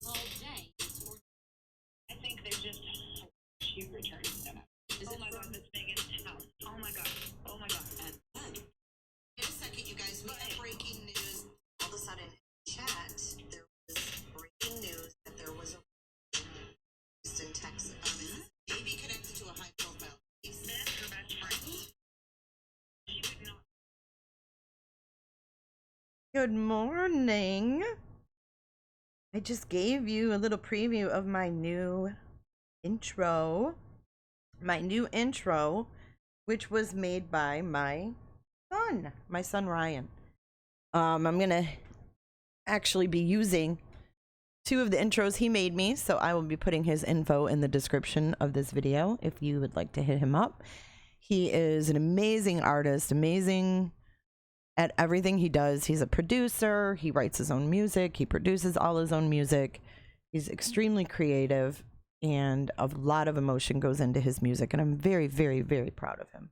all day. I think they're just she returned them. Oh my god, Miss Megan's house. Oh my god. Oh my god. And then, in a second, you guys, we have breaking news. All of a sudden, in chat, there was breaking news that there was a in Texas. Maybe connected to a high-profile case. that's her best friend. She would not. Good morning. I just gave you a little preview of my new intro. Which was made by my son Ryan. I'm gonna actually be using 2 of the intros he made me, so I will be putting his info in the description of this video if you would like to hit him up. He is an amazing artist, amazing at everything he does. He's a producer, he writes his own music, he produces all his own music. He's extremely creative, and a lot of emotion goes into his music, and I'm very, very, very proud of him.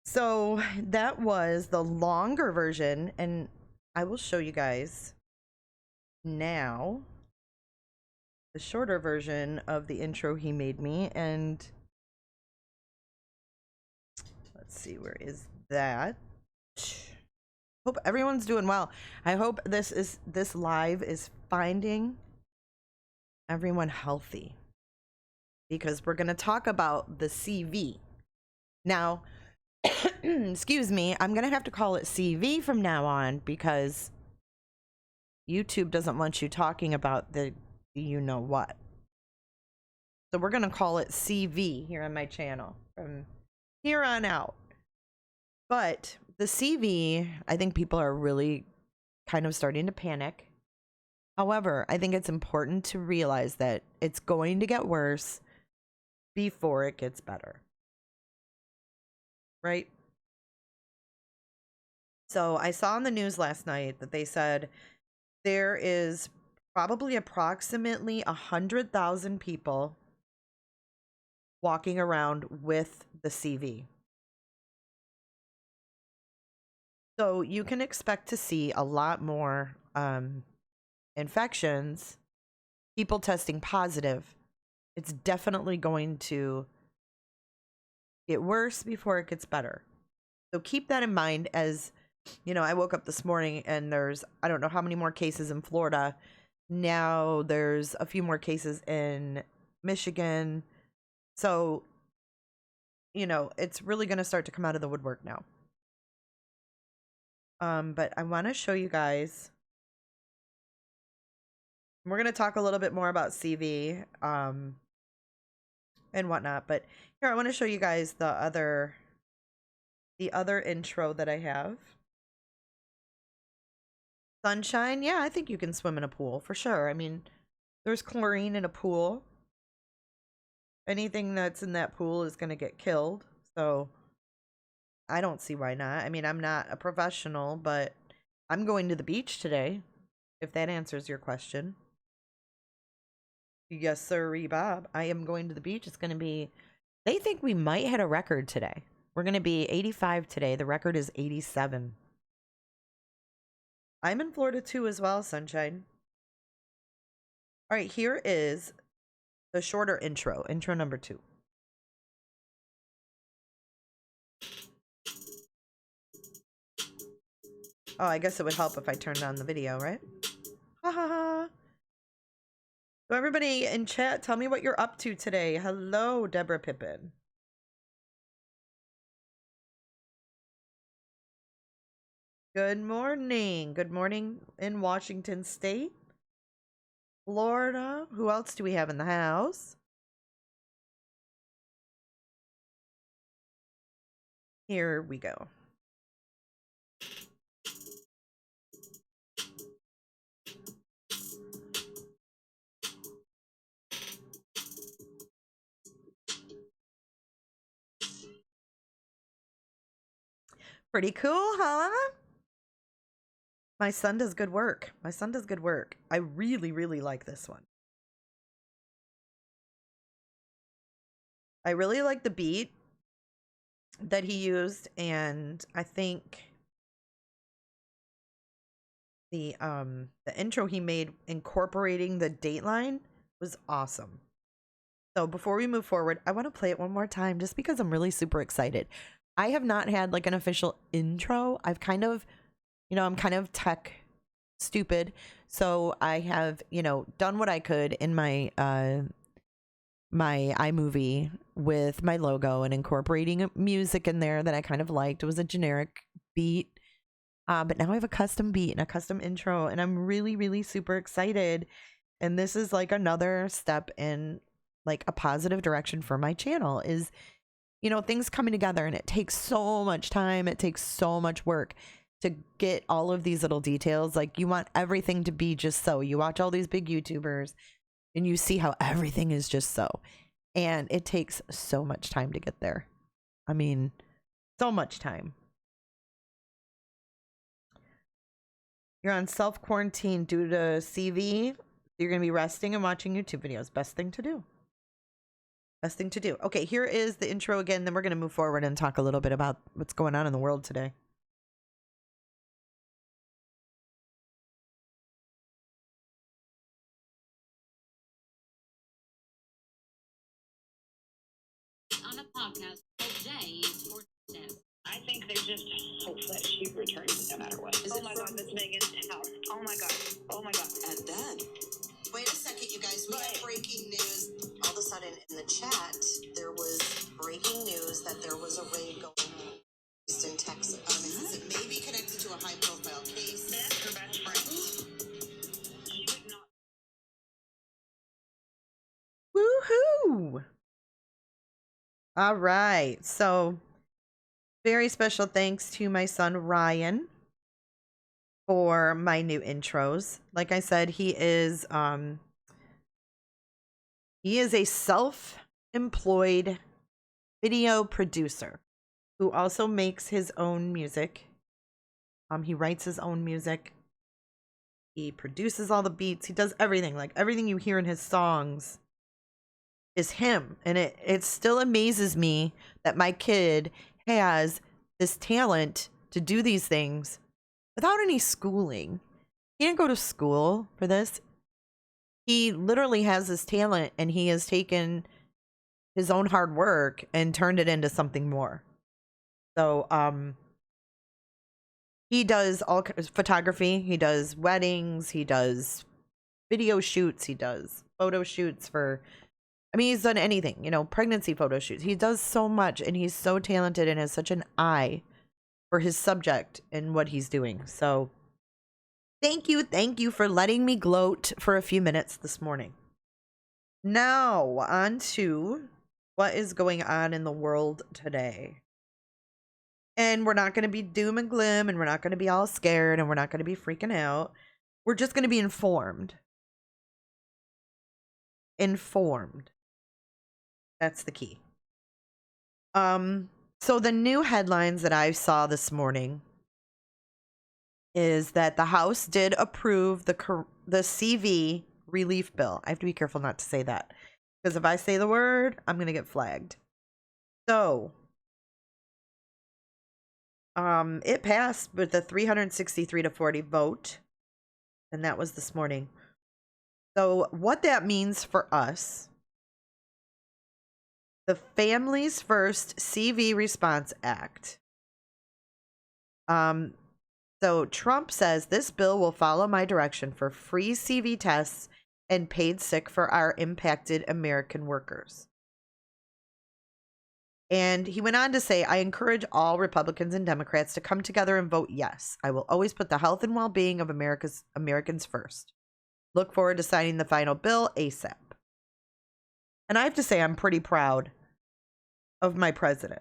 So that was the longer version, and I will show you guys now the shorter version of the intro he made me. And let's see, where is that? Hope everyone's doing well. I hope this live is finding everyone healthy, because we're going to talk about the CV. Now, excuse me, I'm going to have to call it CV from now on, because YouTube doesn't want you talking about the you know what. So we're going to call it CV here on my channel from here on out. But the CV, I think people are really kind of starting to panic. However, I think it's important to realize that it's going to get worse before it gets better. Right? So I saw on the news last night that they said there is probably approximately 100,000 people walking around with the CV. So you can expect to see a lot more infections, people testing positive. It's definitely going to get worse before it gets better. So keep that in mind. As you know, I woke up this morning and there's, I don't know how many more cases in Florida. Now there's a few more cases in Michigan. So, you know, it's really going to start to come out of the woodwork now. But I want to show you guys. We're going to talk a little bit more about CV and whatnot. But here, I want to show you guys the other intro that I have. Sunshine, yeah, I think you can swim in a pool for sure. I mean, there's chlorine in a pool. Anything that's in that pool is going to get killed. So I don't see why not. I mean, I'm not a professional, but I'm going to the beach today, if that answers your question. Yes, sir, Bob. I am going to the beach. It's going to be, they think we might hit a record today. We're going to be 85 today. The record is 87. I'm in Florida too as well, sunshine. All right, here is the shorter intro number 2. Oh, I guess it would help if I turned on the video, right? Ha ha ha. So everybody in chat, tell me what you're up to today. Hello, Deborah Pippin. Good morning. Good morning in Washington State, Florida. Who else do we have in the house? Here we go. Pretty cool, huh? My son does good work. My son does good work. I really, really like this one. I really like the beat that he used, and I think the intro he made incorporating the Dateline was awesome. So before we move forward, I want to play it one more time just because I'm really super excited. I have not had like an official intro. I've kind of, I'm kind of tech stupid. So I have, done what I could in my my iMovie with my logo and incorporating music in there that I kind of liked. It was a generic beat. But now I have a custom beat and a custom intro, and I'm really, really super excited. And this is like another step in like a positive direction for my channel is, things coming together, and it takes so much time. It takes so much work to get all of these little details. Like you want everything to be just so. You watch all these big YouTubers and you see how everything is just so. And it takes so much time to get there. I mean, so much time. You're on self-quarantine due to CV. You're going to be resting and watching YouTube videos. Best thing to do. Best thing to do. Okay, here is the intro again. Then we're going to move forward and talk a little bit about what's going on in the world today. On a podcast, Jay is for I think there's just hope that she returns no matter what. Oh my God, that's Megan's house. Oh my God. Oh my God. And then, wait a second, you guys. We have breaking news. All of a sudden, in the chat, there was breaking news that there was a raid going on in Texas. It may be connected to a high-profile case. That's her best friend. She would not. Woohoo! All right. So, very special thanks to my son Ryan for my new intros. Like I said, he is a self-employed video producer who also makes his own music. He writes his own music. He produces all the beats. He does everything. Like everything you hear in his songs is him. And it still amazes me that my kid has this talent to do these things without any schooling. He didn't go to school for this. He literally has this talent, and he has taken his own hard work and turned it into something more. So, he does all photography. He does weddings. He does video shoots. He does photo shoots he's done anything, pregnancy photo shoots. He does so much, and he's so talented and has such an eye for his subject and what he's doing. So thank you for letting me gloat for a few minutes this morning. Now on to what is going on in the world today. And we're not going to be doom and gloom, and we're not going to be all scared, and we're not going to be freaking out. We're just going to be informed. Informed. That's the key. So the new headlines that I saw this morning is that the House did approve the CV relief bill. I have to be careful not to say that, because if I say the word, I'm going to get flagged. So, it passed with a 363 to 40 vote, and that was this morning. So what that means for us, the Families First CV Response Act. So Trump says this bill will follow my direction for free CV tests and paid sick for our impacted American workers. And he went on to say, I encourage all Republicans and Democrats to come together and vote yes. I will always put the health and well-being of Americans first. Look forward to signing the final bill ASAP. And I have to say, I'm pretty proud of my president.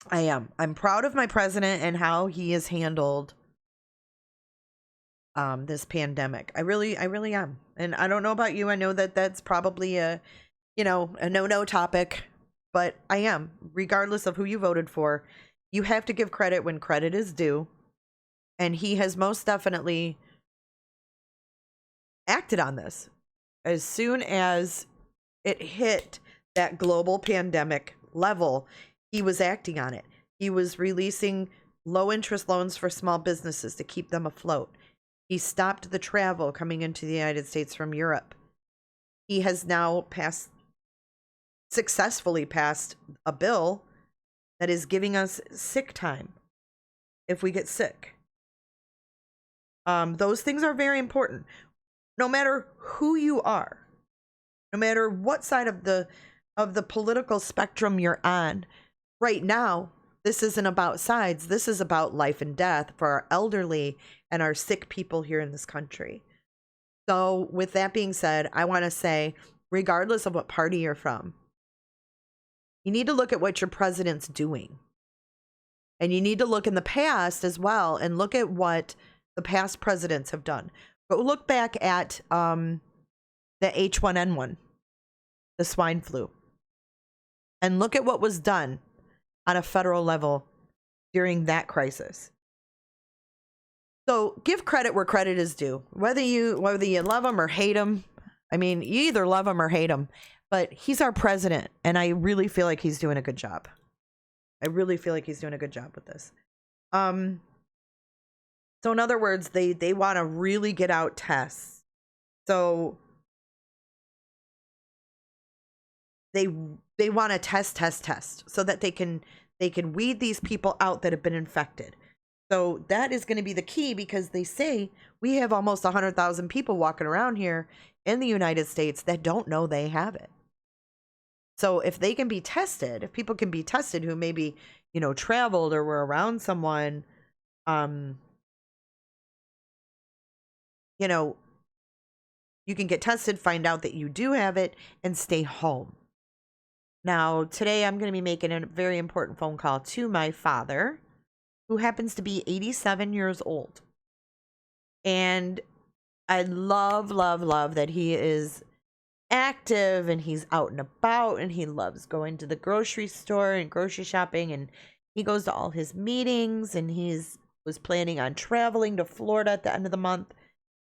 I am. I'm proud of my president and how he has handled this pandemic. I really am. And I don't know about you. I know that that's probably a no topic, but I am. Regardless of who you voted for, you have to give credit when credit is due. And he has most definitely acted on this. As soon as it hit that global pandemic level, he was acting on it. He was releasing low interest loans for small businesses to keep them afloat. He stopped the travel coming into the United States from Europe. He has now successfully passed a bill that is giving us sick time if we get sick. Those things are very important. No matter who you are, no matter what side of the political spectrum you're on, right now, this isn't about sides. This is about life and death for our elderly and our sick people here in this country. So with that being said, I want to say, regardless of what party you're from, you need to look at what your president's doing. And you need to look in the past as well and look at what the past presidents have done. But look back at the H1N1, the swine flu, and look at what was done on a federal level during that crisis. So give credit where credit is due. Whether you love him or hate him, I mean, you either love him or hate him, but he's our president, and I really feel like he's doing a good job. I really feel like he's doing a good job with this. So in other words, they want to really get out tests. So they want to test so that they can weed these people out that have been infected. So that is going to be the key, because they say we have almost 100,000 people walking around here in the United States that don't know they have it. So if they can be tested, if people can be tested who maybe, traveled or were around someone, you can get tested, find out that you do have it, and stay home. Now, today I'm going to be making a very important phone call to my father, who happens to be 87 years old. And I love that he is active and he's out and about, and he loves going to the grocery store and grocery shopping, and he goes to all his meetings, and was planning on traveling to Florida at the end of the month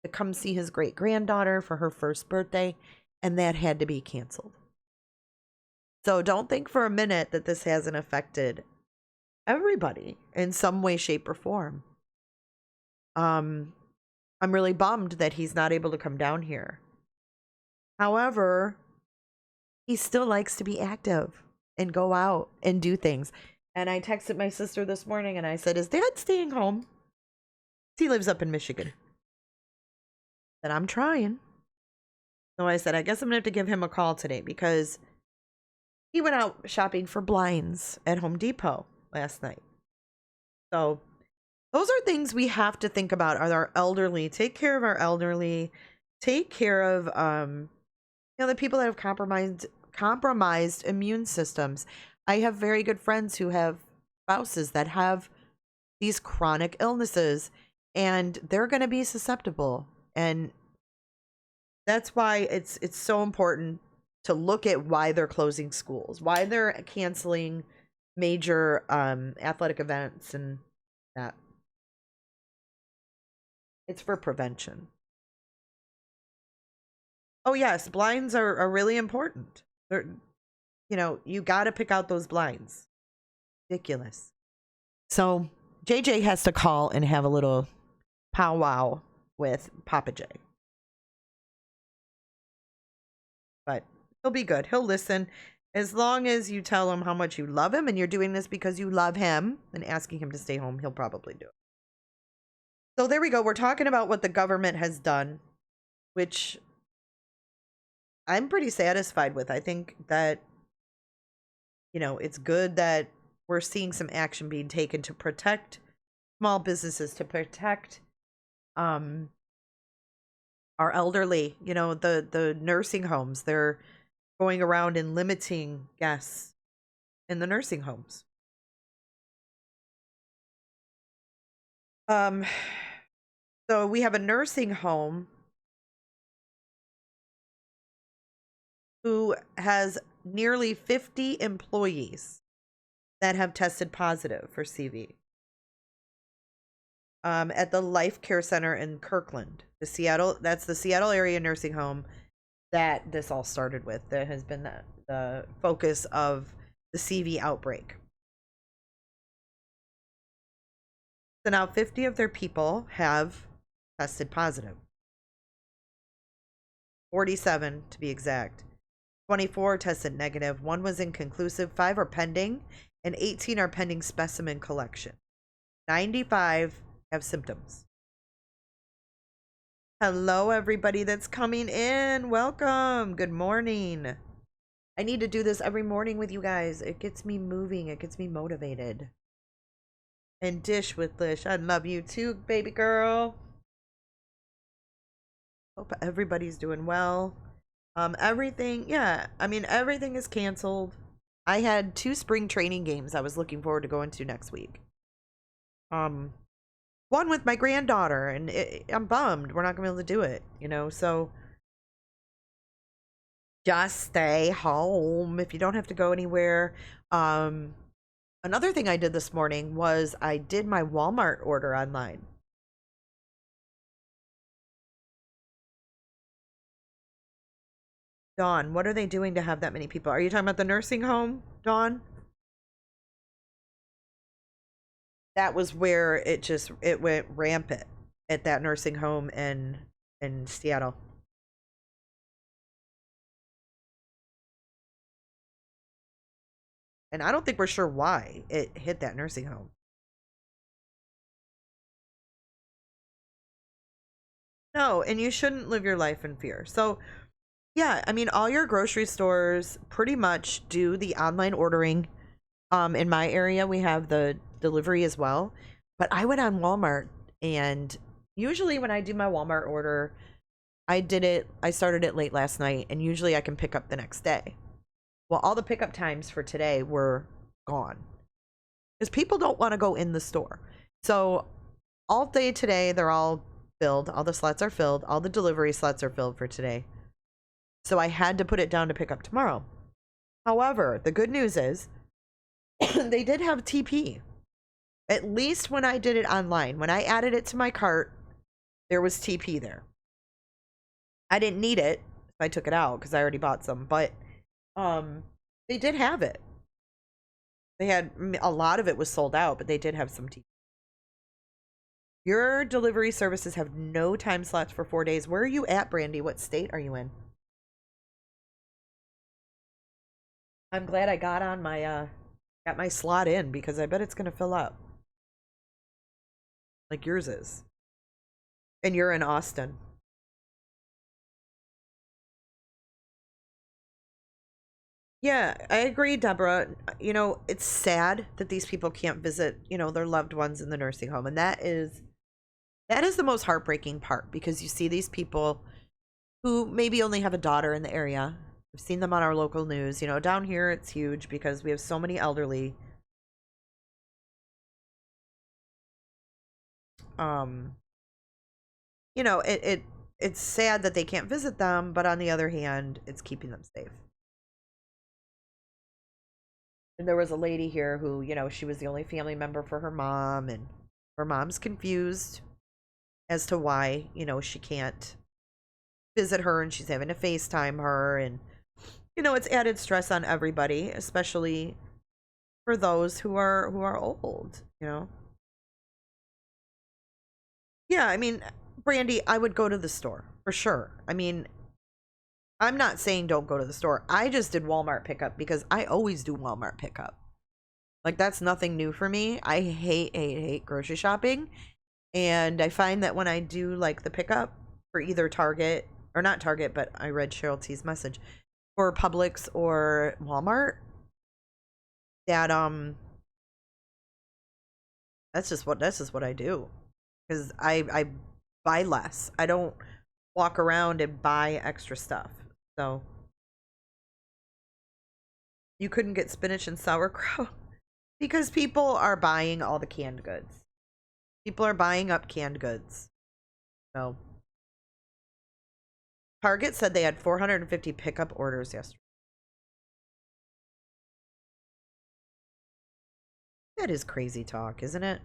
to come see his great-granddaughter for her first birthday, and that had to be canceled. So don't think for a minute that this hasn't affected everybody in some way, shape, or form. I'm really bummed that he's not able to come down here. However, he still likes to be active and go out and do things. And I texted my sister this morning and I said, "Is Dad staying home?" He lives up in Michigan. That I'm trying. So I said, I guess I'm going to have to give him a call today, because he went out shopping for blinds at Home Depot last night. So those are things we have to think about. Are our elderly? Take care of our elderly. Take care of the people that have compromised immune systems. I have very good friends who have spouses that have these chronic illnesses, and they're going to be susceptible. And that's why it's so important to look at why they're closing schools, why they're canceling major athletic events, and that. It's for prevention. Oh yes, blinds are really important. They're, you got to pick out those blinds. Ridiculous. So JJ has to call and have a little powwow with Papa J. But he'll be good. He'll listen. As long as you tell him how much you love him and you're doing this because you love him and asking him to stay home, he'll probably do it. So there we go. We're talking about what the government has done, which I'm pretty satisfied with. I think that, it's good that we're seeing some action being taken to protect small businesses, to protect our elderly, the nursing homes. They're going around and limiting guests in the nursing homes. So we have a nursing home who has nearly 50 employees that have tested positive for CV. At the Life Care Center in Kirkland, that's the Seattle area nursing home that this all started with, that has been the focus of the CV outbreak. So now 50 of their people have tested positive. 47 to be exact. 24 tested negative. 1 was inconclusive. 5 are pending. And 18 are pending specimen collection. 95 have symptoms. Hello, everybody that's coming in. Welcome. Good morning. I need to do this every morning with you guys. It gets me moving. It gets me motivated. And Dish with Lish. I love you too, baby girl. Hope everybody's doing well. Everything, yeah. I mean, everything is canceled. I had 2 spring training games I was looking forward to going to next week. One with my granddaughter, and I'm bummed we're not gonna be able to do it, you know, so just stay home if you don't have to go anywhere. Another thing I did this morning was I did my Walmart order online. Dawn, what are they doing to have that many people? Are you talking about the nursing home, Dawn? That was where it went rampant at that nursing home in Seattle. And I don't think we're sure why it hit that nursing home. No, and you shouldn't live your life in fear. So, yeah, I mean, all your grocery stores pretty much do the online ordering. In my area, we have the delivery as well. But I went on Walmart, and usually when I do my Walmart order, I started it late last night, and usually I can pick up the next day. Well, all the pickup times for today were gone because people don't want to go in the store. So all day today, they're all filled. All the slots are filled. All the delivery slots are filled for today. So I had to put it down to pick up tomorrow. However, the good news is they did have TP. At least when I did it online. When I added it to my cart, there was TP there. I didn't need it. I took it out because I already bought some. But they did have it. They had a lot of it was sold out, but they did have some TP. Your delivery services have no time slots for 4 days. Where are you at, Brandy? What state are you in? I'm glad I got on my got my slot in because I bet it's gonna fill up. Like yours is. And you're in Austin. Yeah, I agree, Deborah. You know, it's sad that these people can't visit, you know, their loved ones in the nursing home. And that is the most heartbreaking part because you see these people who maybe only have a daughter in the area. I've seen them on our local news. You know, down here it's huge because we have so many elderly. You know, it's sad that they can't visit them, but on the other hand, it's keeping them safe. And there was a lady here who, you know, she was the only family member for her mom, and her mom's confused as to why, you know, she can't visit her and she's having to FaceTime her. And, you know, it's added stress on everybody, especially for those who are old, you know. Yeah, I mean, Brandy, I would go to the store for sure. I mean, I'm not saying don't go to the store. I just did Walmart pickup because I always do Walmart pickup. Like, that's nothing new for me. I hate grocery shopping. And I find that when I do, like, the pickup for either Target, or not Target, but I read Cheryl T's message, for Publix or Walmart, that, that's just what I do. Because I buy less. I don't walk around and buy extra stuff. So you couldn't get spinach and sauerkraut because people are buying all the canned goods. People are buying up canned goods. So Target said they had 450 pickup orders yesterday. That is crazy talk, isn't it?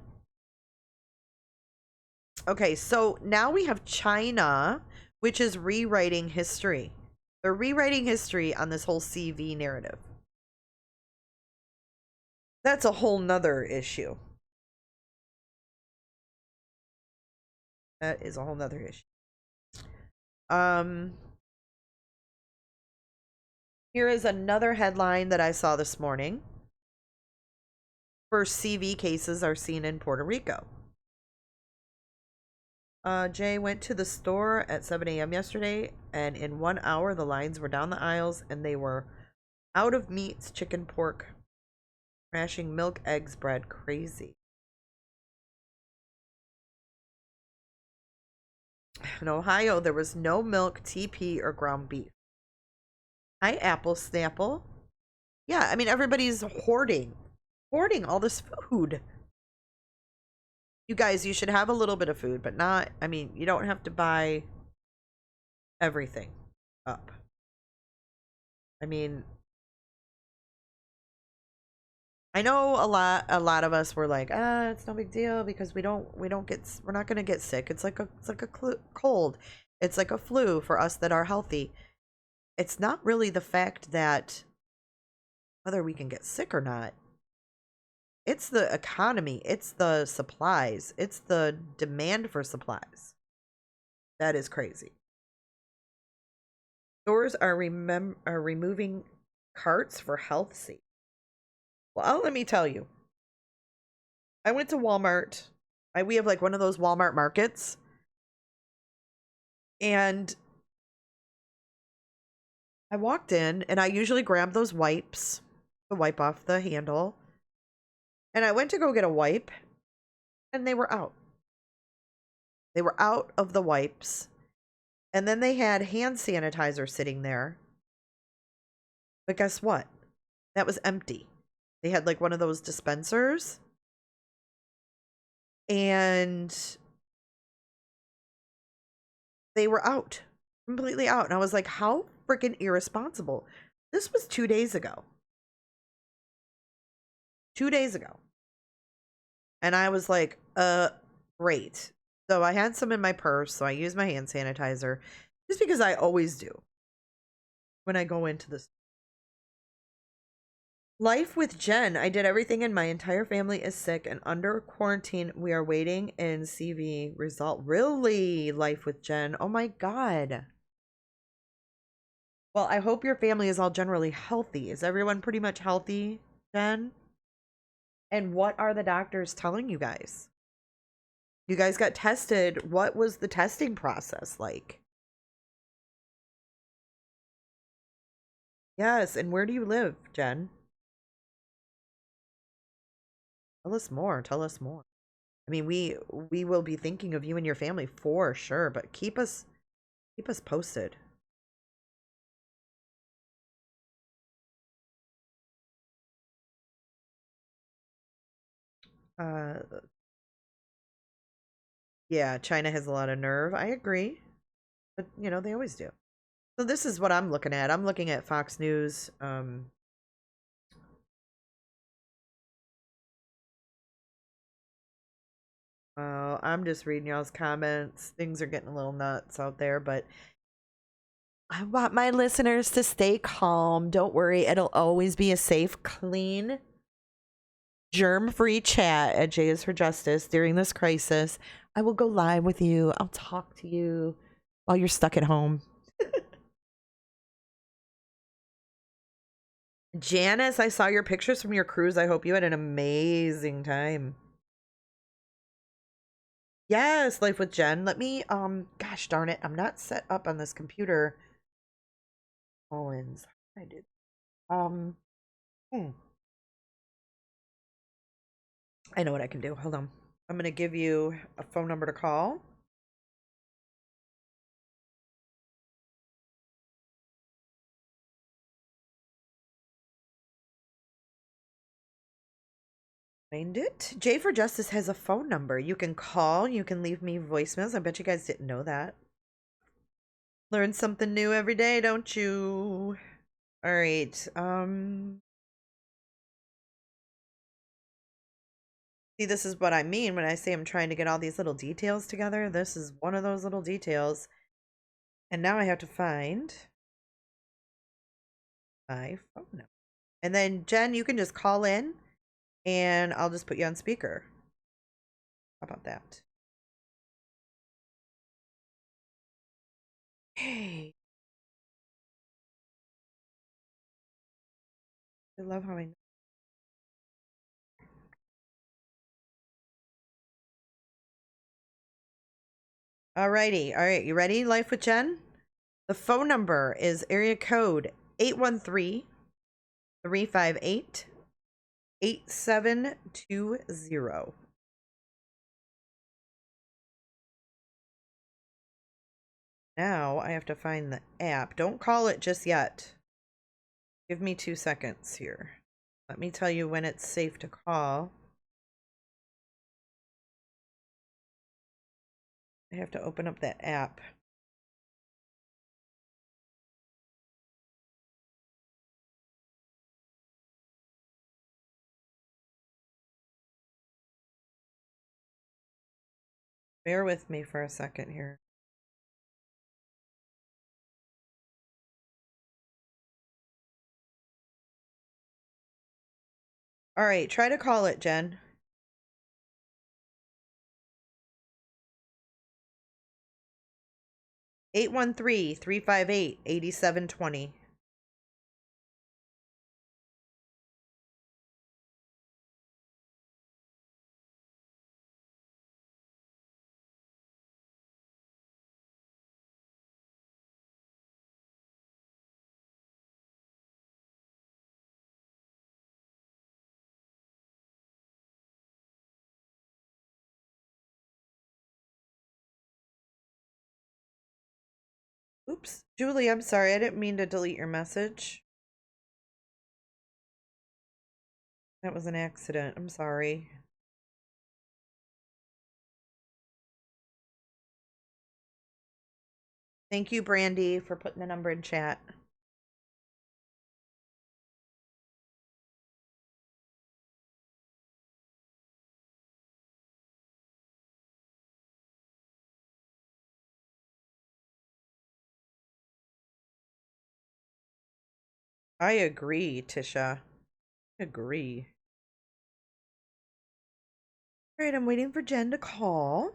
Okay, so now we have China, which is rewriting history. They're rewriting history on this whole CV narrative. That's a whole nother issue. That is a whole nother issue. Here is another headline that I saw this morning. First CV cases are seen in Puerto Rico. Jay went to the store at 7 a.m. yesterday, and in 1 hour, the lines were down the aisles, and they were out of meats, chicken, pork, smashing milk, eggs, bread. Crazy. In Ohio, there was no milk, TP, or ground beef. Hi, Apple Snapple. Yeah, I mean, everybody's hoarding all this food. You guys, you should have a little bit of food, but not, I mean, you don't have to buy everything up. I mean, I know a lot of us were like, it's no big deal because we're not going to get sick. It's like a cold. It's like a flu for us that are healthy. It's not really the fact that whether we can get sick or not. It's the economy, it's the supplies, it's the demand for supplies. That is crazy. Stores are removing carts for health sake. Well, let me tell you. I went to Walmart. We have like one of those Walmart markets. And I walked in and I usually grab those wipes to wipe off the handle. And I went to go get a wipe, and they were out. They were out of the wipes. And then they had hand sanitizer sitting there. But guess what? That was empty. They had like one of those dispensers. And they were out. Completely out. And I was like, how freaking irresponsible. This was 2 days ago. 2 days ago. And I was like, great. So I had some in my purse, so I used my hand sanitizer. Just because I always do. When I go into this. Life with Jen. I did everything and my entire family is sick and under quarantine. We are waiting in CV result. Really? Life with Jen. Oh my God. Well, I hope your family is all generally healthy. Is everyone pretty much healthy, Jen? And what are the doctors telling you guys? You guys got tested. What was the testing process like? Yes, and where do you live, Jen? Tell us more. Tell us more. I mean, we will be thinking of you and your family for sure, but keep us posted. Yeah, China has a lot of nerve. I agree. But, you know, they always do. So this is what I'm looking at. I'm looking at Fox News. I'm just reading y'all's comments. Things are getting a little nuts out there, but I want my listeners to stay calm. Don't worry. It'll always be a safe, clean, germ-free chat at J is for Justice during this crisis. I will go live with you. I'll talk to you while you're stuck at home. Janice, I saw your pictures from your cruise. I hope you had an amazing time. Yes, Life with Jen. Let me, gosh darn it. I'm not set up on this computer. Collins. I did. I know what I can do. Hold on. I'm going to give you a phone number to call. Find it. J4 Justice has a phone number. You can call. You can leave me voicemails. I bet you guys didn't know that. Learn something new every day, don't you? All right. See, this is what I mean when I say I'm trying to get all these little details together. This is one of those little details. And now I have to find my phone number. And then, Jen, you can just call in and I'll just put you on speaker. How about that? Okay. I love how I. Alrighty. All right. You ready? Life with Jen? The phone number is area code 813-358-8720. Now I have to find the app. Don't call it just yet. Give me 2 seconds here. Let me tell you when it's safe to call. I have to open up that app. Bear with me for a second here. All right, try to call it, Jen. 813-358-8720. Oops, Julie, I'm sorry. I didn't mean to delete your message. That was an accident. I'm sorry. Thank you, Brandy, for putting the number in chat. I agree, Tisha. I agree. All right, I'm waiting for Jen to call.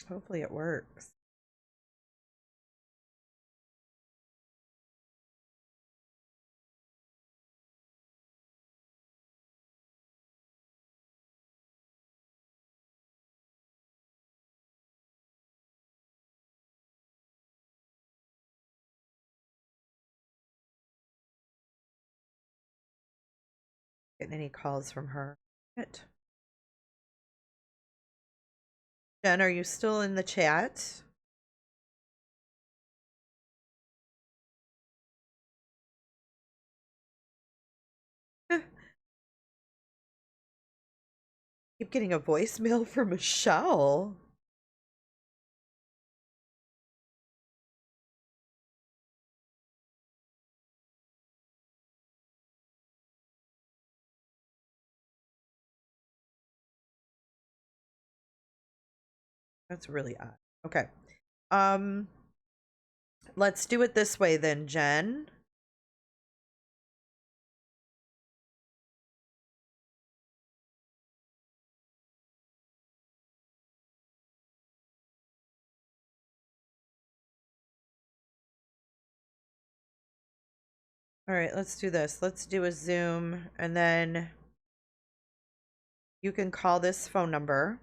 Hopefully it works. Getting any calls from her. Good. Jen, are you still in the chat? Keep getting a voicemail from Michelle. That's really odd. Okay. Let's do it this way then, Jen. All right, let's do this. Let's do a Zoom, and then you can call this phone number.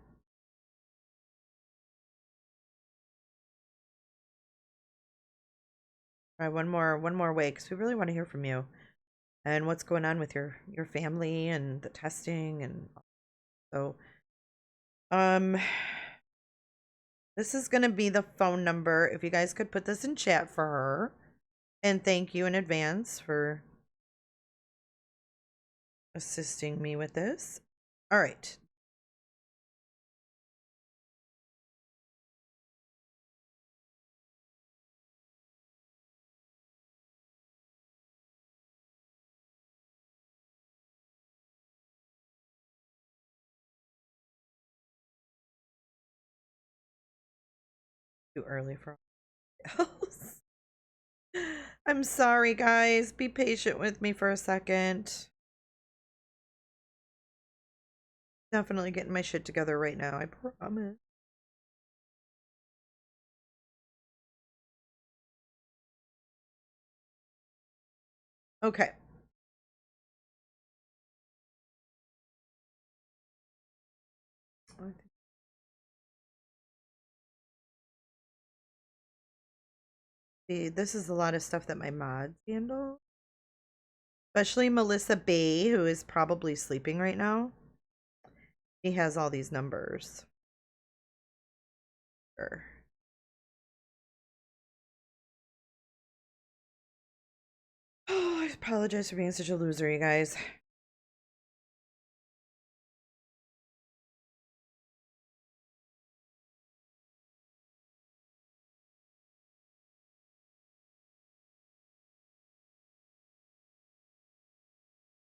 All right, one more way, because we really want to hear from you and what's going on with your family and the testing, and so this is gonna be the phone number. If you guys could put this in chat for her, and thank you in advance for assisting me with this. All right. Too early for else. I'm sorry, guys. Be patient with me for a second. Definitely getting my shit together right now, I promise. Okay. See, this is a lot of stuff that my mods handle. Especially Melissa Bay, who is probably sleeping right now. He has all these numbers. Sure. Oh, I apologize for being such a loser, you guys.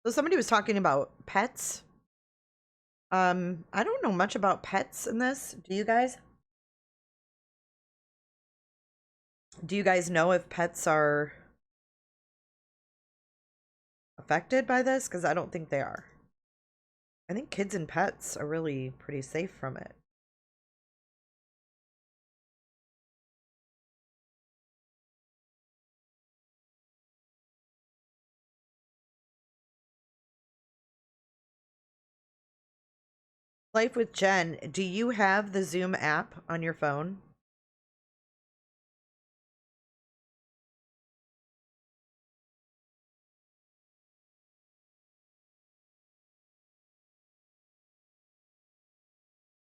So somebody was talking about pets. I don't know much about pets in this. Do you guys? Do you guys know if pets are affected by this? Because I don't think they are. I think kids and pets are really pretty safe from it. Life with Jen, do you have the Zoom app on your phone?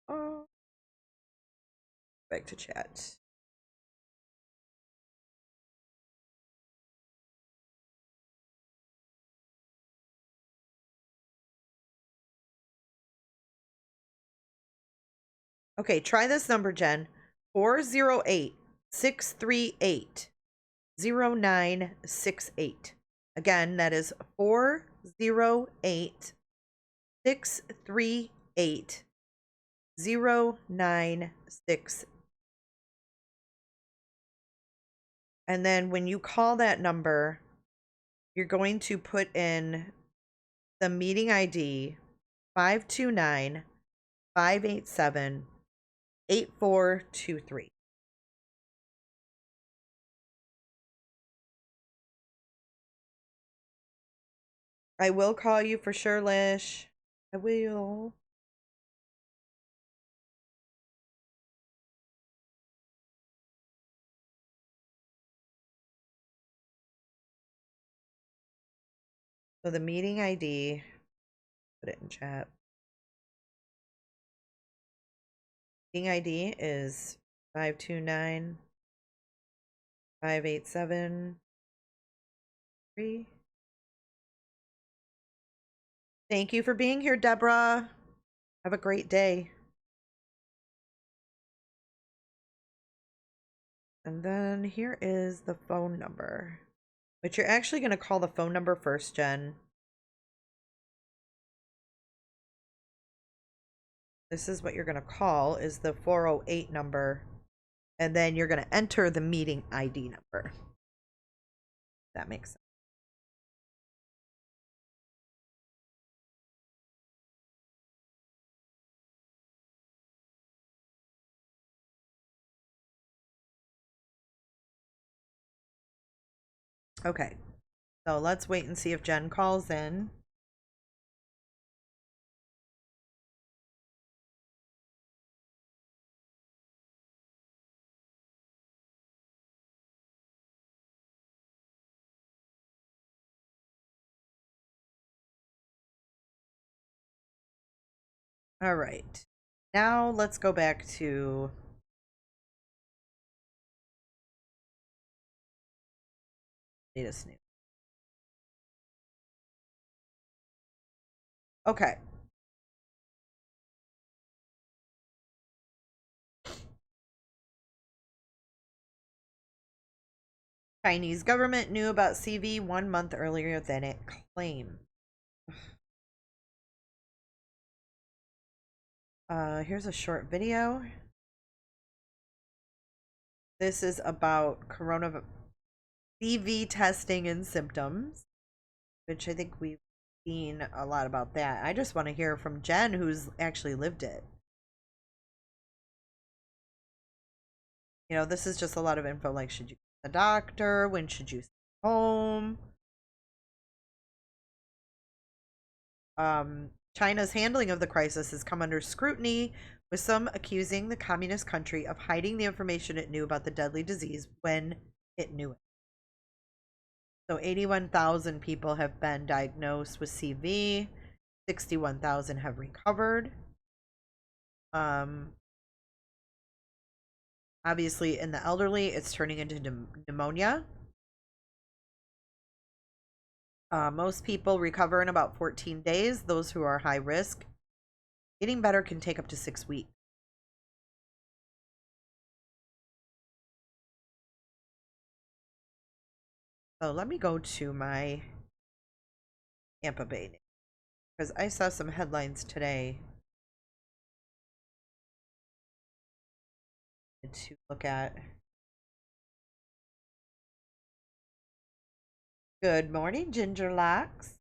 Oh, back to chat. Okay, try this number, Jen. 408-638-0968. Again, that is 408-638-0968. And then when you call that number, you're going to put in the meeting ID 529-587-8423. I will call you for sure, Lish. I will. So the meeting ID, put it in chat. Meeting ID is 529-587-3. Thank you for being here, Deborah. Have a great day. And then here is the phone number, but you're actually going to call the phone number first, Jen. This is what you're going to call, is the 408 number, and then you're going to enter the meeting ID number. That makes sense. Okay, so let's wait and see if Jen calls in. All right, now let's go back to latest news. Okay. Chinese government knew about CV 1 month earlier than it claimed. Here's a short video. This is about coronavirus CV testing and symptoms, which I think we've seen a lot about that. I just want to hear from Jen, who's actually lived it. You know, this is just a lot of info, like, should you go to the doctor? When should you stay home? China's handling of the crisis has come under scrutiny, with some accusing the communist country of hiding the information it knew about the deadly disease when it knew it. So 81,000 people have been diagnosed with CV. 61,000 have recovered. Obviously, in the elderly, it's turning into pneumonia. Most people recover in about 14 days. Those who are high risk, getting better can take up to 6 weeks. So let me go to my Tampa Bay, because I saw some headlines today to look at. Good morning, Ginger Locks.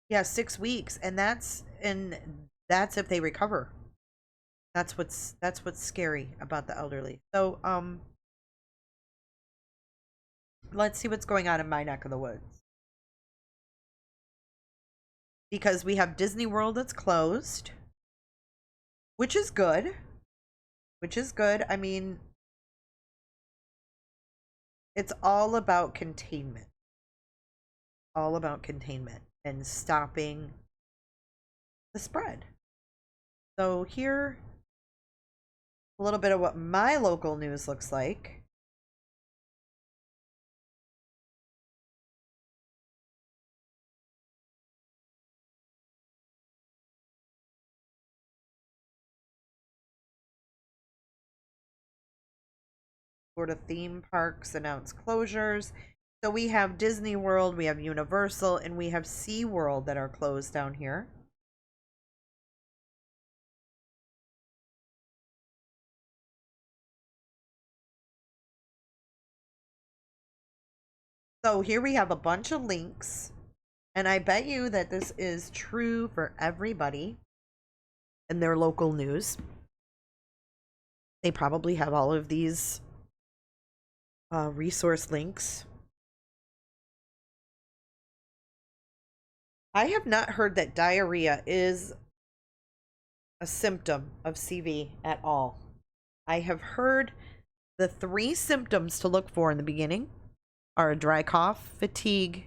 Yeah, 6 weeks, and that's if they recover. That's what's scary about the elderly. So let's see what's going on in my neck of the woods. Because we have Disney World that's closed, which is good. I mean, it's all about containment. All about containment and stopping the spread. So here, a little bit of what my local news looks like. Florida theme parks announce closures. So we have Disney World, we have Universal, and we have SeaWorld that are closed down here. So here we have a bunch of links, and I bet you that this is true for everybody in their local news. They probably have all of these resource links. I have not heard that diarrhea is a symptom of CV at all. I have heard the 3 symptoms to look for in the beginning are a dry cough, fatigue,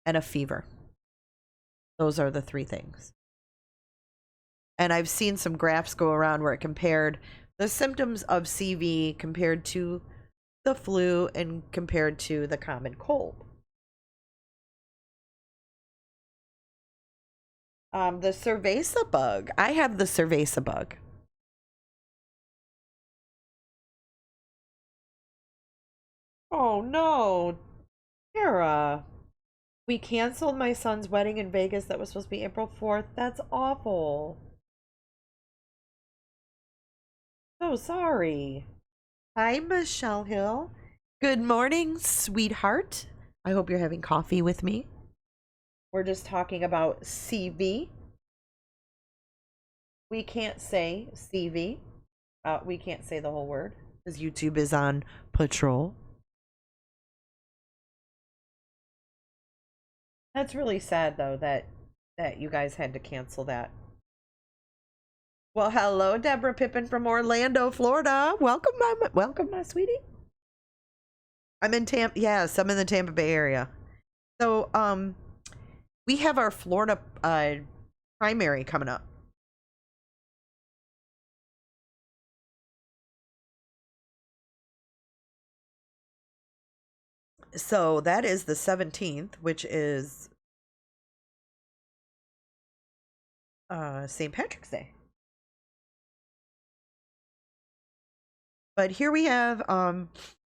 and a fever. Those are the 3 things. And I've seen some graphs go around where it compared the symptoms of CV compared to the flu and compared to the common cold. The cerveza bug. I have the cerveza bug. Oh no, Tara. We canceled my son's wedding in Vegas that was supposed to be April 4th. That's awful. So sorry. Hi, Michelle Hill. Good morning, sweetheart. I hope you're having coffee with me. We're just talking about CV. We can't say CV. We can't say the whole word because YouTube is on patrol. That's really sad, though, that you guys had to cancel that. Well, hello, Deborah Pippin from Orlando, Florida. Welcome, my sweetie. I'm in Tampa. Yes, I'm in the Tampa Bay area. So, we have our Florida primary coming up. So that is the 17th, which is St. Patrick's Day. But here we have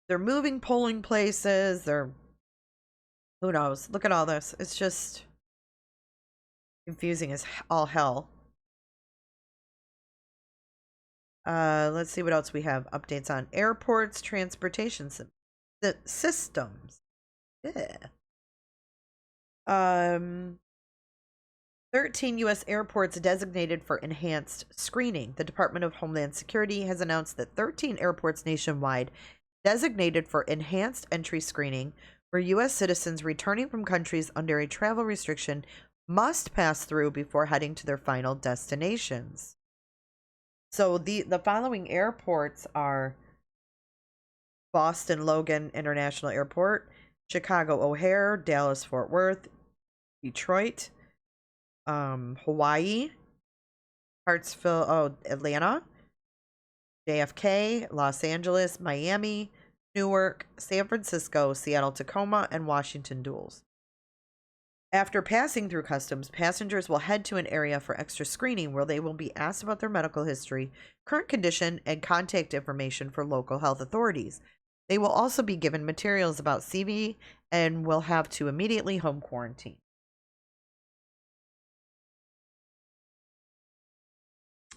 they're moving polling places. They're, who knows? Look at all this. It's just confusing as all hell. Let's see what else we have. Updates on airports, transportation the systems. Yeah. 13 U.S. airports designated for enhanced screening. The Department of Homeland Security has announced that 13 airports nationwide designated for enhanced entry screening, where U.S. citizens returning from countries under a travel restriction must pass through before heading to their final destinations. So the following airports are Boston Logan International Airport, Chicago O'Hare, Dallas Fort Worth, Detroit, Hawaii, Hartsville, Atlanta, JFK, Los Angeles, Miami, Newark, San Francisco, Seattle Tacoma, and Washington Dulles. After passing through customs, passengers will head to an area for extra screening where they will be asked about their medical history, current condition, and contact information for local health authorities. They will also be given materials about CV and will have to immediately home quarantine.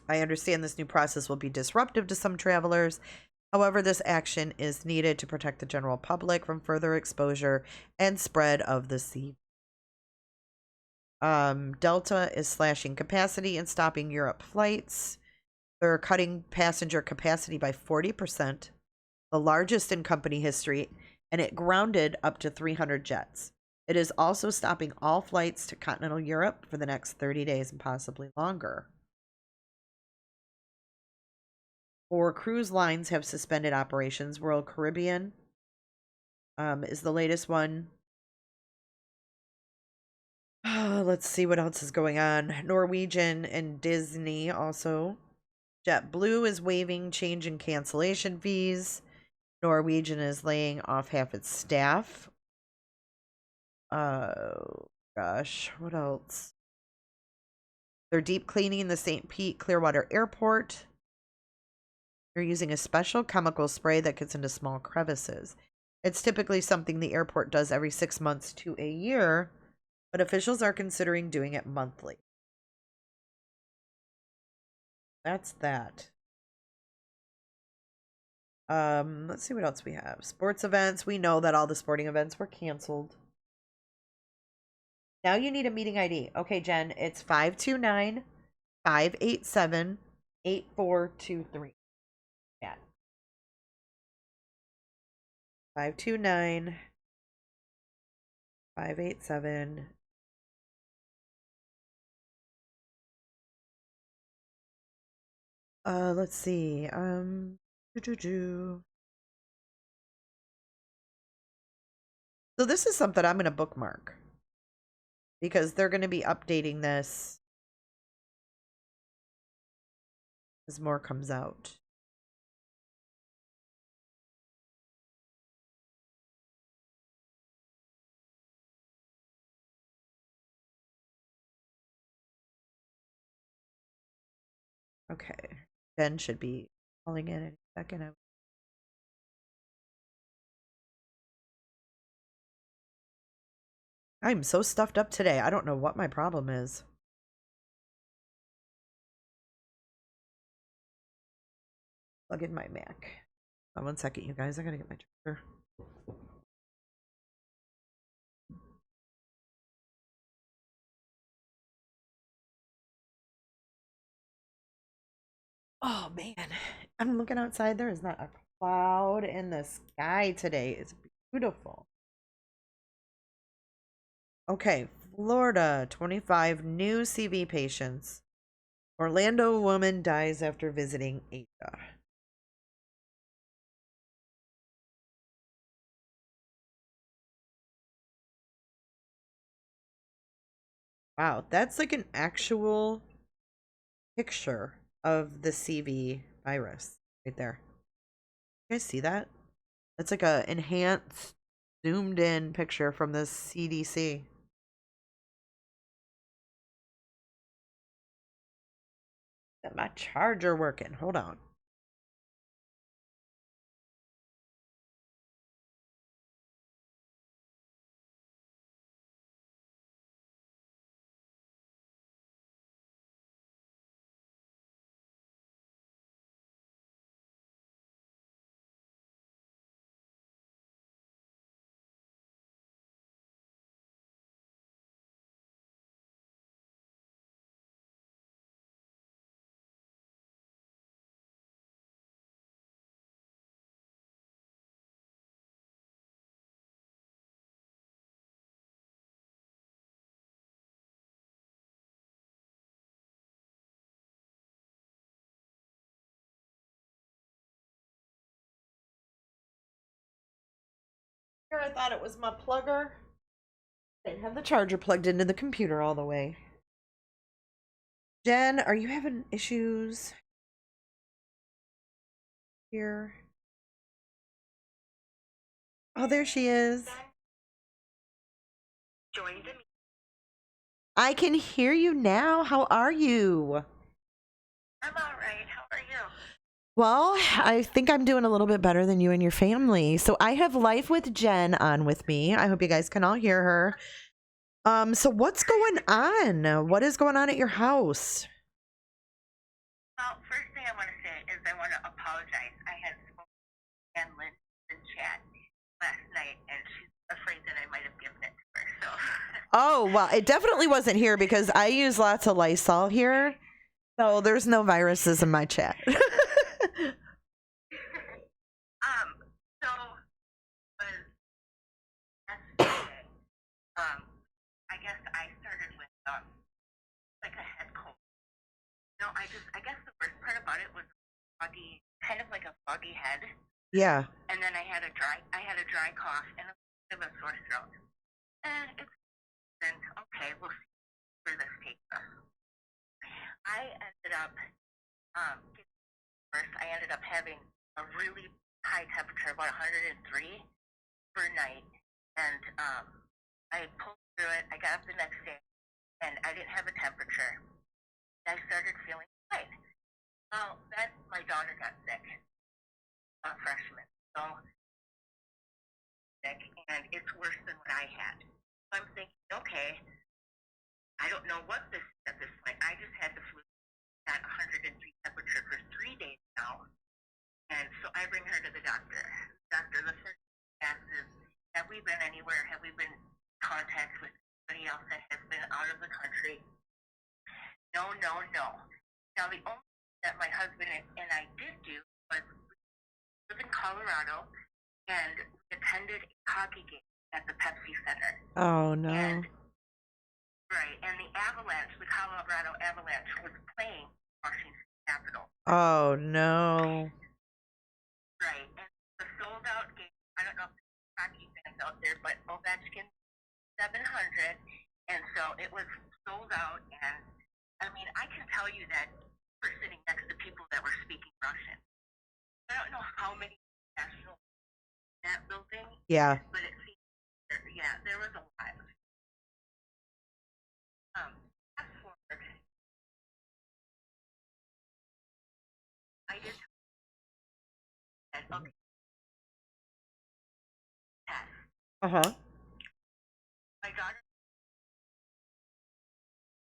I understand this new process will be disruptive to some travelers. However, this action is needed to protect the general public from further exposure and spread of the CV. Delta is slashing capacity and stopping Europe flights. They're cutting passenger capacity by 40%, the largest in company history, and it grounded up to 300 jets. It is also stopping all flights to continental Europe for the next 30 days and possibly longer. 4 cruise lines have suspended operations. Royal Caribbean is the latest one. Let's see what else is going on. Norwegian and Disney also. JetBlue is waiving change in cancellation fees. Norwegian is laying off half its staff. Oh, gosh. What else? They're deep cleaning the St. Pete Clearwater Airport. They're using a special chemical spray that gets into small crevices. It's typically something the airport does every 6 months to a year, but officials are considering doing it monthly. That's that. Let's see what else we have. Sports events. We know that all the sporting events were canceled. Now you need a meeting ID. Okay, Jen, it's 529-587-8423. Yeah. 529-587. Let's see. So this is something I'm going to bookmark because they're going to be updating this as more comes out. Okay. Ben should be calling in a second. I'm so stuffed up today. I don't know what my problem is. Plug in my Mac. One second, you guys. I gotta get my charger. Oh man, I'm looking outside. There is not a cloud in the sky today. It's beautiful. Okay, Florida, 25 new CV patients. Orlando woman dies after visiting Asia. Wow, that's like an actual picture of the CV virus right there. You guys see that? That's like a enhanced, zoomed in picture from the CDC. Got my charger working. Hold on. Here, I thought it was my plugger. I didn't have the charger plugged into the computer all the way. Jen, are you having issues here? Oh, there she is. Join the meeting. I can hear you now. How are you? I'm all right. How are you? Well, I think I'm doing a little bit better than you and your family. So I have Life with Jen on with me. I hope you guys can all hear her. So what's going on? What is going on at your house? Well, first thing I want to say is I want to apologize. I had spoken to Ann Lynn in chat last night, and she's afraid that I might have given it to her. So. Oh, well, it definitely wasn't here because I use lots of Lysol here. So there's no viruses in my chat. So was yesterday. I guess I started with like a head cold. No, I guess the worst part about it was foggy, kind of like a foggy head. Yeah. And then I had a dry cough and a bit of a sore throat. And it's been okay. We'll see where this takes us. I ended up having a really high temperature, about 103 per night, and I pulled through it. I got up the next day, and I didn't have a temperature. I started feeling fine. Well, then my daughter got sick, a freshman, so sick, and it's worse than what I had. So I'm thinking, okay, I don't know what this is at this point. I just had the flu at 103 temperature for 3 days now. And so I bring her to the doctor. Doctor, the first thing asks is, have we been anywhere? Have we been in contact with anybody else that has been out of the country? No, no, no. Now, the only thing that my husband and I did do was we live in Colorado, and we attended a hockey game at the Pepsi Center. Oh, no. And the Avalanche, the Colorado Avalanche, was playing Washington Capitol. Oh, no. Right, and the sold-out game, I don't know if there's hockey fans out there, but Ovechkin 700, and so it was sold out, and I mean, I can tell you that we're sitting next to people that were speaking Russian. I don't know how many national in that building, Yeah. but it seemed, yeah, there was a lot. Fast forward, I did okay, test. Uh-huh. My daughter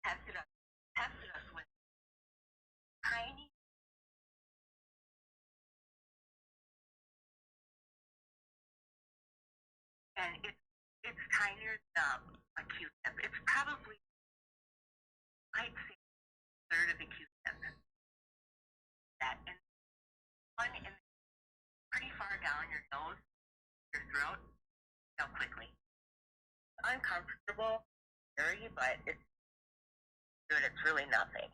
tested us with tiny, and it's tinier than a Q-tip. It's probably, I'd say, a third of a Q-tip. That, and one in pretty far down your nose, your throat, go quickly. Uncomfortable, dirty, but it's good. It's really nothing.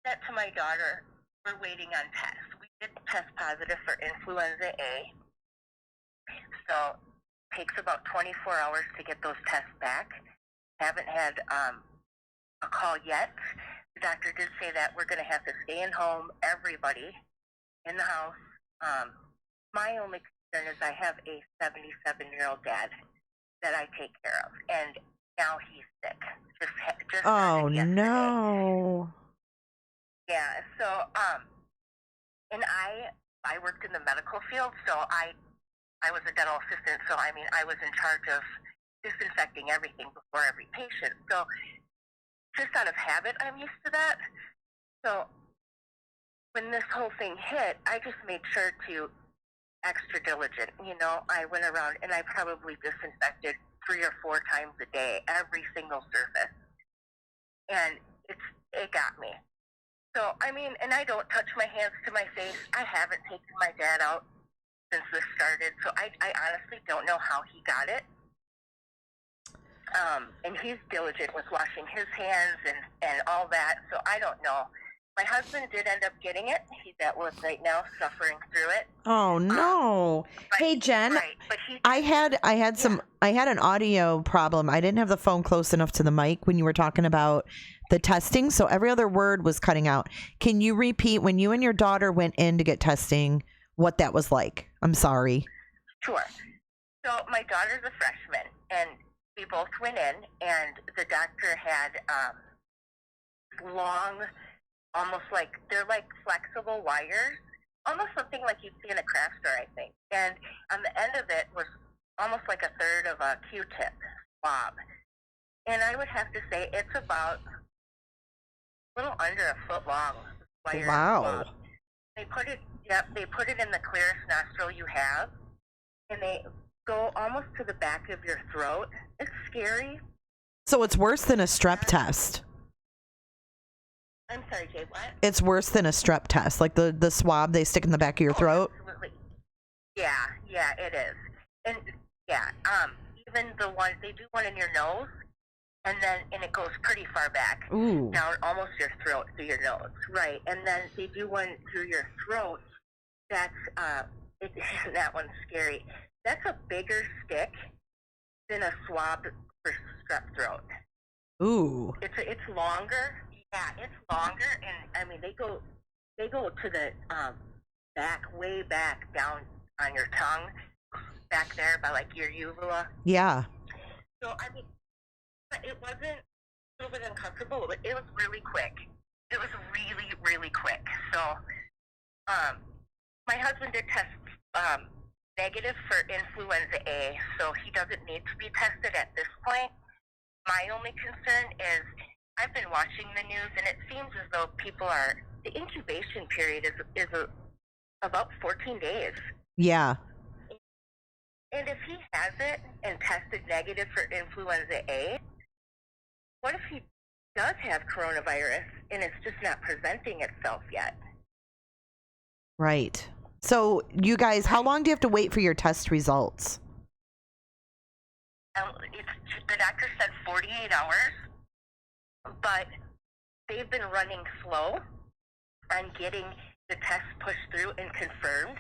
That to my daughter, we're waiting on tests. We did test positive for influenza A, so it takes about 24 hours to get those tests back. Haven't had a call yet. The doctor did say that we're going to have to stay in home, everybody in the house. My only concern is I have a 77-year-old dad that I take care of, and now he's sick. Just Oh, yesterday. no. Yeah, so, and I worked in the medical field, so I was a dental assistant, so I mean, I was in charge of disinfecting everything before every patient. So just out of habit, I'm used to that. So when this whole thing hit, I just made sure to extra diligent. You know, I went around and I probably disinfected 3 or 4 times a day, every single surface. And it got me. So, I mean, and I don't touch my hands to my face. I haven't taken my dad out since this started, so I honestly don't know how he got it. And he's diligent with washing his hands and all that, so I don't know. My husband did end up getting it. He's at work right now, suffering through it. Oh no. Hey Jen, Right, but I had an audio problem. I didn't have the phone close enough to the mic when you were talking about the testing, so every other word was cutting out. Can you repeat when you and your daughter went in to get testing, what that was like? I'm sorry. Sure. So my daughter's a freshman, and we both went in, and the doctor had long, almost like, they're like flexible wires, almost something like you'd see in a craft store, I think. And on the end of it was almost like a third of a Q-tip swab. And I would have to say it's about a little under a foot long wire Wow. swab. They put it in the clearest nostril you have, and they go almost to the back of your throat. It's scary. So it's worse than a strep test. I'm sorry, Jay, what? It's worse than a strep test, like the swab they stick in the back of your throat. Absolutely. Yeah, it is. And yeah, even the one, they do one in your nose, and it goes pretty far back. Ooh. Down almost your throat through your nose. Right. And then they do one through your throat. That's, that one's scary. That's a bigger stick than a swab for strep throat. Ooh. It's longer. Yeah, it's longer, and I mean they go to the back, way back down on your tongue, back there by like your uvula. Yeah. So I mean, it wasn't a little bit uncomfortable, but it was really quick. It was really, really quick. So, my husband did test negative for influenza A, so he doesn't need to be tested at this point. My only concern is I've been watching the news, and it seems as though the incubation period is about 14 days. Yeah. And if he has it and tested negative for influenza A, what if he does have coronavirus and it's just not presenting itself yet? Right. So you guys, how long do you have to wait for your test results? The doctor said 48 hours, but they've been running slow on getting the test pushed through and confirmed.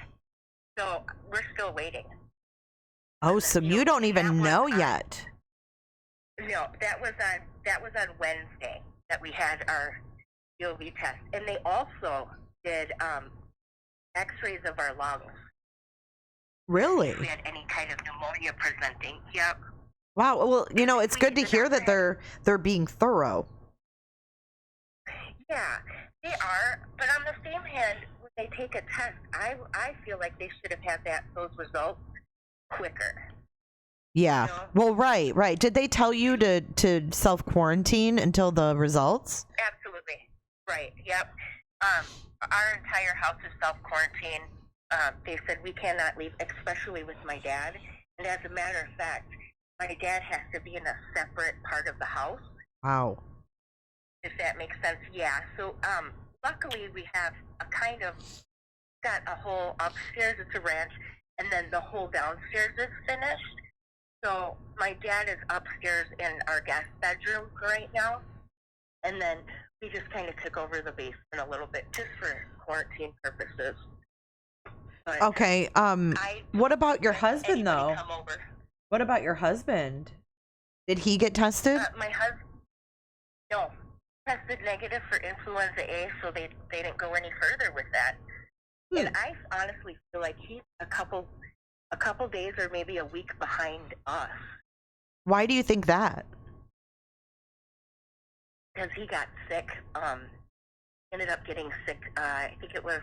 So we're still waiting. Oh, so you don't even know yet. No, that was on Wednesday that we had our UV test, and they also did X-rays of our lungs. Really? If we had any kind of pneumonia presenting. Yep. Wow. Well, it's good to hear that they're being thorough. Yeah, they are. But on the same hand, when they take a test, I feel like they should have had those results quicker. Yeah. Well, right. Did they tell you to self-quarantine until the results? Absolutely. Right. Yep. Our entire house is self-quarantine. They said we cannot leave, especially with my dad. And as a matter of fact, my dad has to be in a separate part of the house. Wow. If that makes sense. Yeah. So, luckily we have got a whole upstairs, it's a ranch, and then the whole downstairs is finished. So my dad is upstairs in our guest bedroom right now, and then we just kind of took over the basement a little bit just for quarantine purposes. But okay. What about your husband though? Come over. What about your husband? Did he get tested? My husband, no, tested negative for influenza A, so they didn't go any further with that. And I honestly feel like he's a couple days or maybe a week behind us. Why do you think that? Because he got sick. Ended up getting sick. I think it was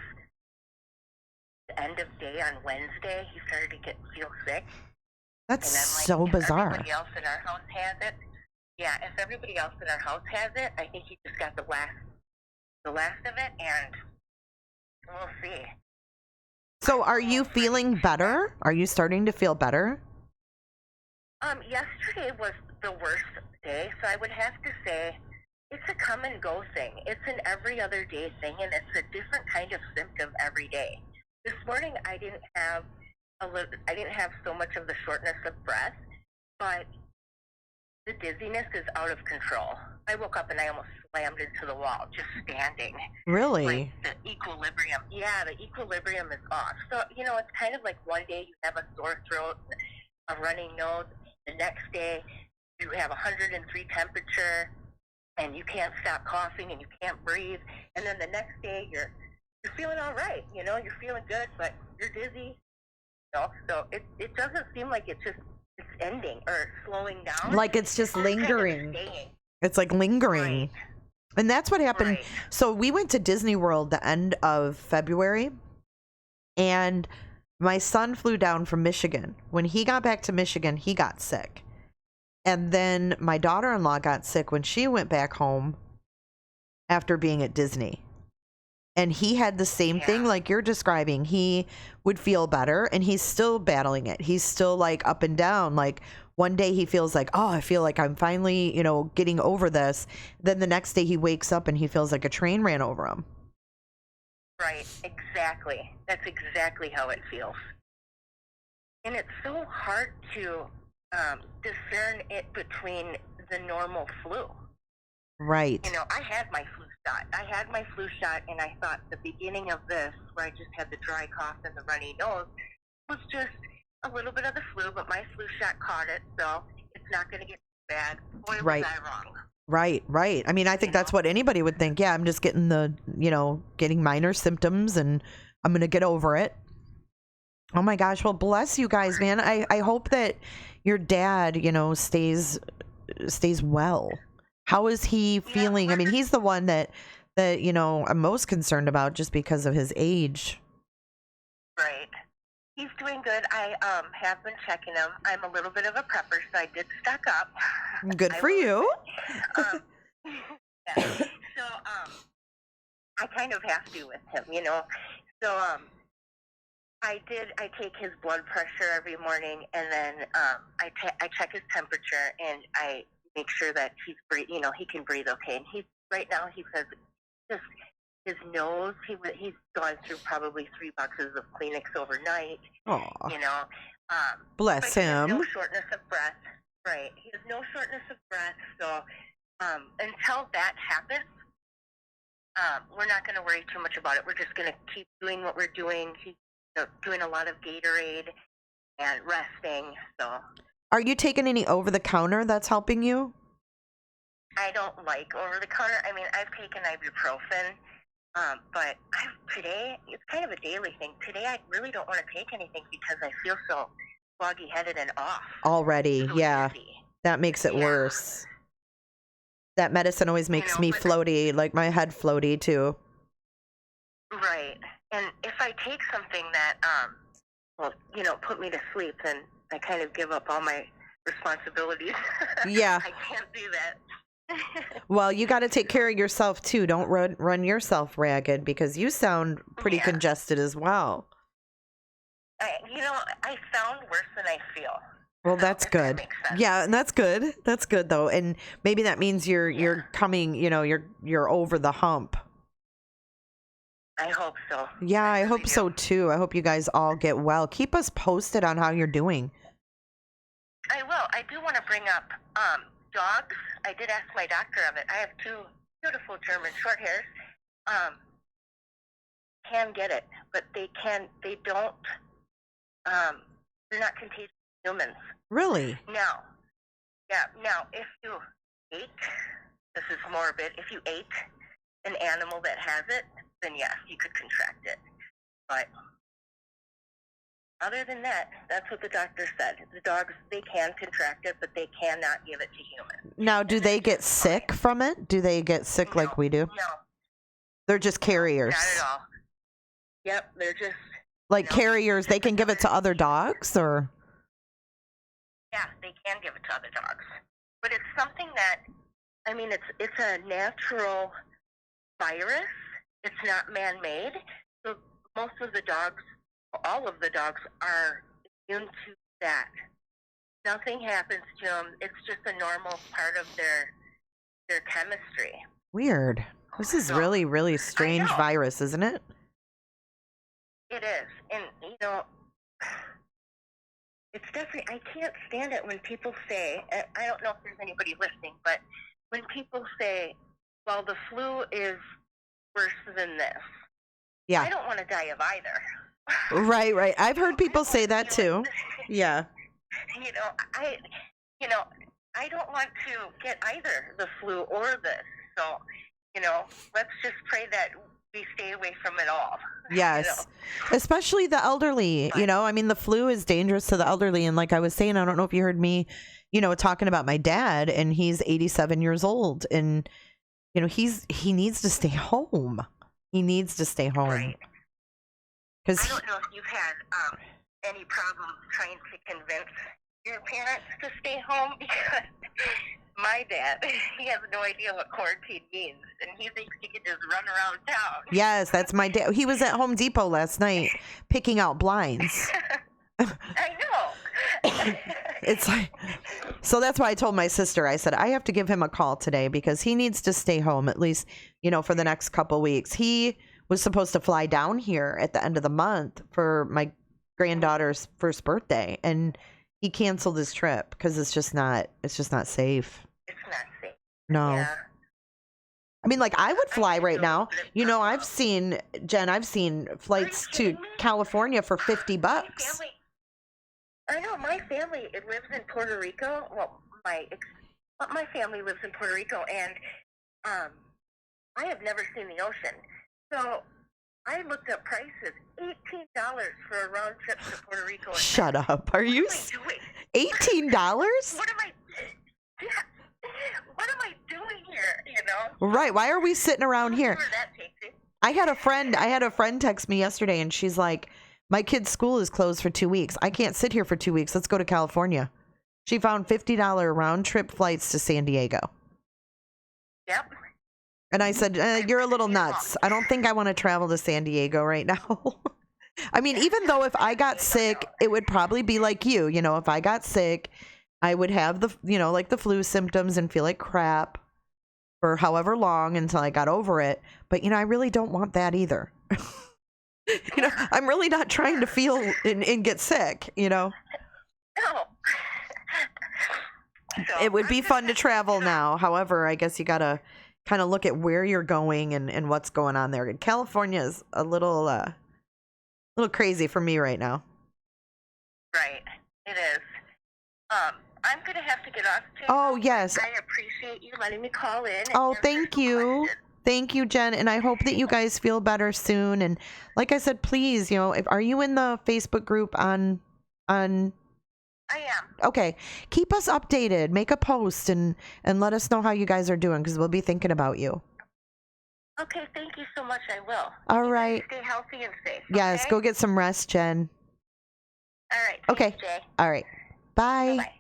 the end of day on Wednesday. He started to feel sick. That's and then, so bizarre. Everybody else in our house has it. Yeah, if everybody else in our house has it, I think he just got the last of it, and we'll see. So are you feeling better? Are you starting to feel better? Yesterday was the worst day, so I would have to say it's a come and go thing. It's an every other day thing, and it's a different kind of symptom every day. This morning I didn't have so much of the shortness of breath, but the dizziness is out of control. I woke up and I almost slammed into the wall just standing. Really? Like the equilibrium. Yeah, the equilibrium is off. So, you know, it's kind of like one day you have a sore throat, a running nose. The next day you have 103 temperature and you can't stop coughing and you can't breathe. And then the next day you're feeling all right. You know, you're feeling good, but you're dizzy. You know? So it doesn't seem like it's ending or slowing down. Like it's just lingering. Kind of staying. It's like lingering. Right. And that's what happened. Right. So we went to Disney World the end of February, and my son flew down from Michigan. When he got back to Michigan, he got sick. And then my daughter-in-law got sick when she went back home after being at Disney. And he had the same thing like you're describing. He would feel better, and he's still battling it. He's still like up and down. Like one day he feels like, oh, I feel like I'm finally, you know, getting over this. Then the next day he wakes up and he feels like a train ran over him. Right, exactly. That's exactly how it feels. And it's so hard to discern it between the normal flu. Right. You know, I had my flu shot, and I thought the beginning of this, where I just had the dry cough and the runny nose, was just a little bit of the flu, but my flu shot caught it, so it's not going to get bad. Boy, was I wrong. Right. I mean, I think that's what anybody would think. Yeah, I'm just getting getting minor symptoms, and I'm going to get over it. Oh my gosh. Well, bless you guys, man. I hope that your dad, you know, stays well. How is he feeling? I mean, he's the one that, you know, I'm most concerned about just because of his age. Right. He's doing good. I have been checking him. I'm a little bit of a prepper, so I did stock up. Good for you. Yeah. So I kind of have to with him, you know. So I take his blood pressure every morning, and then I check his temperature, and I make sure that he's you know, he can breathe okay. And he says just his nose, he's gone through probably 3 boxes of Kleenex overnight. Aw. You know, Bless but him. He has no shortness of breath. Right, he has no shortness of breath. So until that happens, we're not going to worry too much about it. We're just going to keep doing what we're doing. Keep doing a lot of Gatorade and resting. So. Are you taking any over-the-counter that's helping you? I don't like over-the-counter. I mean, I've taken ibuprofen, but today, it's kind of a daily thing. Today, I really don't want to take anything because I feel so foggy-headed and off. Already, so yeah. dizzy. That makes it worse. That medicine always makes me floaty, like my head floaty, too. Right. And if I take something that, put me to sleep, then I kind of give up all my responsibilities. Yeah. I can't do that. Well, you got to take care of yourself, too. Don't run yourself ragged, because you sound pretty congested as well. I sound worse than I feel. Well, that's good. That makes sense. Yeah, and that's good. That's good, though. And maybe that means you're coming, you're over the hump. I hope so. Yeah, I hope so, too. I hope you guys all get well. Keep us posted on how you're doing. I will. I do want to bring up dogs. I did ask my doctor of it. I have 2 beautiful German short hairs. Can get it, but they're not contagious to humans. Really? Now, if you ate, this is morbid, if you ate an animal that has it, then yes, you could contract it. But other than that, that's what the doctor said. The dogs, they can contract it, but they cannot give it to humans. Now, do they get sick from it? Do they get sick like we do? No. They're just carriers. Not at all. Yep, they're just... Like carriers, they can give it to other dogs, or? Yeah, they can give it to other dogs. But it's something that, I mean, it's a natural virus. It's not man-made. So most of the dogs, all of the dogs are immune to that. Nothing happens to them. It's just a normal part of their chemistry. Weird. This is really, really strange virus, isn't it? It is. And, it's definitely, I can't stand it when people say, and I don't know if there's anybody listening, but when people say, well, the flu is worse than this. Yeah. I don't want to die of either. Right. I've heard people say that too. Yeah. You know, I don't want to get either the flu or this. So, let's just pray that we stay away from it all. Yes. Especially the elderly, I mean, the flu is dangerous to the elderly. And like I was saying, I don't know if you heard me, talking about my dad, and he's 87 years old, and, he needs to stay home. He needs to stay home. Right. I don't know if you've had any problems trying to convince your parents to stay home, because my dad, he has no idea what quarantine means, and he thinks he can just run around town. Yes, that's my dad. He was at Home Depot last night picking out blinds. I know. It's like, so that's why I told my sister, I said, I have to give him a call today because he needs to stay home at least, for the next couple weeks. He was supposed to fly down here at the end of the month for my granddaughter's first birthday, and he canceled his trip because it's just not safe. It's not safe. No. Yeah. I mean, like, I would fly right now. I've seen flights to California for $50. I know my family, it lives in Puerto Rico. Well, my family lives in Puerto Rico, and I have never seen the ocean. So I looked up prices. $18 for a round trip to Puerto Rico. Shut up! Are you $18? What am I? Yeah. What am I doing here? Right? Why are we sitting around here? That takes it. I had a friend text me yesterday, and she's like, my kid's school is closed for 2 weeks. I can't sit here for 2 weeks. Let's go to California. She found $50 round trip flights to San Diego. Yep. And I said, you're a little nuts. I don't think I want to travel to San Diego right now. I mean, even though if I got sick, it would probably be like you. If I got sick, I would have the, like the flu symptoms and feel like crap for however long until I got over it. But, I really don't want that either. I'm really not trying to feel and get sick, No. It would be fun to travel now. However, I guess you got to kind of look at where you're going and what's going on there. California is a little crazy for me right now. Right. It is. I'm going to have to get off too. Oh, yes. I appreciate you letting me call in. Oh, thank you. Thank you, Jen. And I hope that you guys feel better soon. And like I said, please, are you in the Facebook group on I am. Okay. Keep us updated. Make a post and let us know how you guys are doing, because we'll be thinking about you. Okay. Thank you so much. I will. All right. Stay healthy and safe. Yes. Okay? Go get some rest, Jen. All right. Okay. Thanks, Jay. All right. Bye. Bye-bye.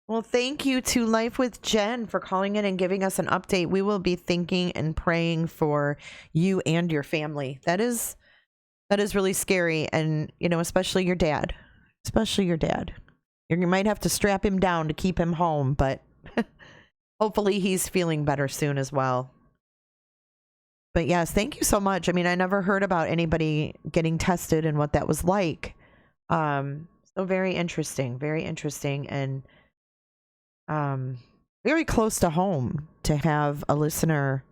Well, thank you to Life with Jen for calling in and giving us an update. We will be thinking and praying for you and your family. That is really scary. And, especially your dad. You might have to strap him down to keep him home, but hopefully he's feeling better soon as well. But yes, thank you so much. I mean, I never heard about anybody getting tested and what that was like. So very interesting, and very close to home to have a listener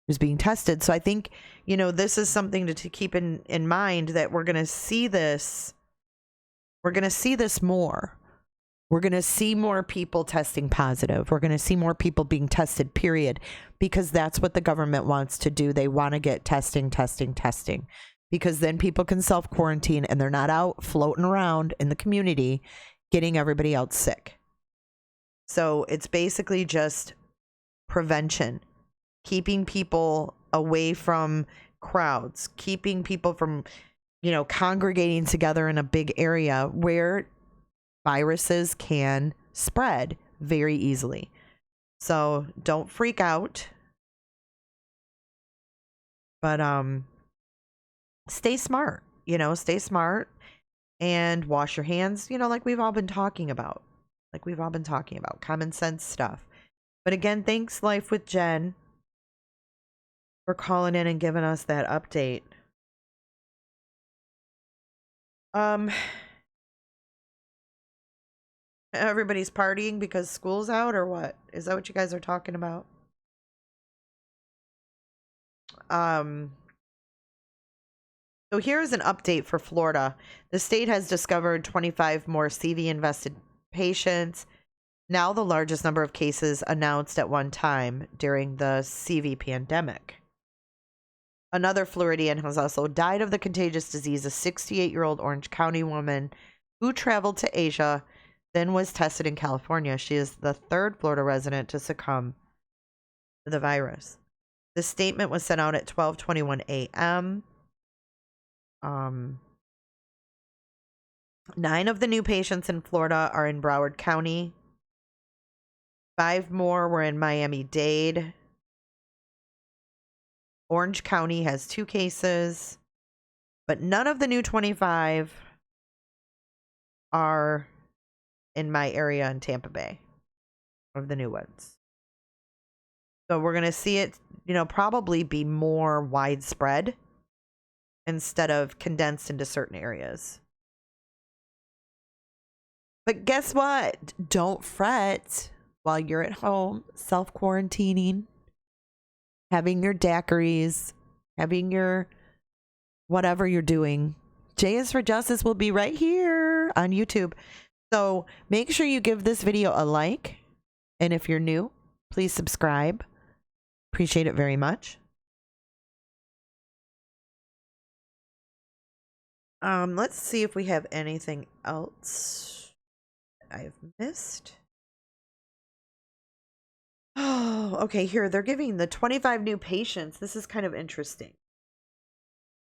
who's being tested. So I think, this is something to keep in mind, that we're going to see this. We're going to see this more. We're going to see more people testing positive. We're going to see more people being tested, period, because that's what the government wants to do. They want to get testing, because then people can self-quarantine and they're not out floating around in the community getting everybody else sick. So it's basically just prevention, keeping people away from crowds, keeping people from, congregating together in a big area where viruses can spread very easily. So don't freak out. But stay smart, and wash your hands, like we've all been talking about. Common sense stuff. But again, thanks, Life with Jen, for calling in and giving us that update. Um, everybody's partying because school's out, or what? Is that what you guys are talking about? So here's an update for Florida. The state has discovered 25 more CV invested patients, now the largest number of cases announced at one time during the CV pandemic. Another Floridian has also died of the contagious disease, a 68-year-old Orange County woman who traveled to Asia, then was tested in California. She is the third Florida resident to succumb to the virus. The statement was sent out at 12:21 a.m. 9 of the new patients in Florida are in Broward County. 5 more were in Miami-Dade. Orange County has 2 cases, but none of the new 25 are in my area in Tampa Bay, of the new ones. So we're going to see it, probably be more widespread instead of condensed into certain areas. But guess what? Don't fret while you're at home, self-quarantining, having your daiquiris, having your whatever you're doing. J is for Justice will be right here on YouTube. So make sure you give this video a like. And if you're new, please subscribe. Appreciate it very much. Let's see if we have anything else I've missed. Oh, okay, here they're giving the 25 new patients. This is kind of interesting.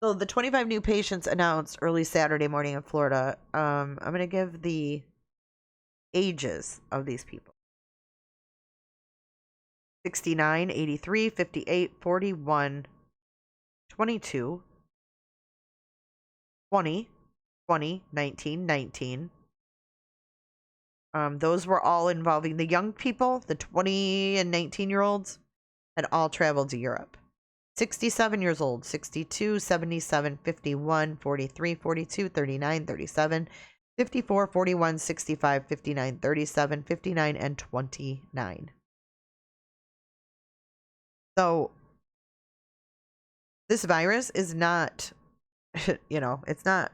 So the 25 new patients announced early Saturday morning in Florida. I'm going to give the ages of these people. 69, 83, 58, 41, 22, 20, 20, 19, 19. Those were all involving the young people, the 20 and 19-year-olds, had all traveled to Europe. 67 years old, 62, 77, 51, 43, 42, 39, 37, 54, 41, 65, 59, 37, 59, and 29. So this virus is not, it's not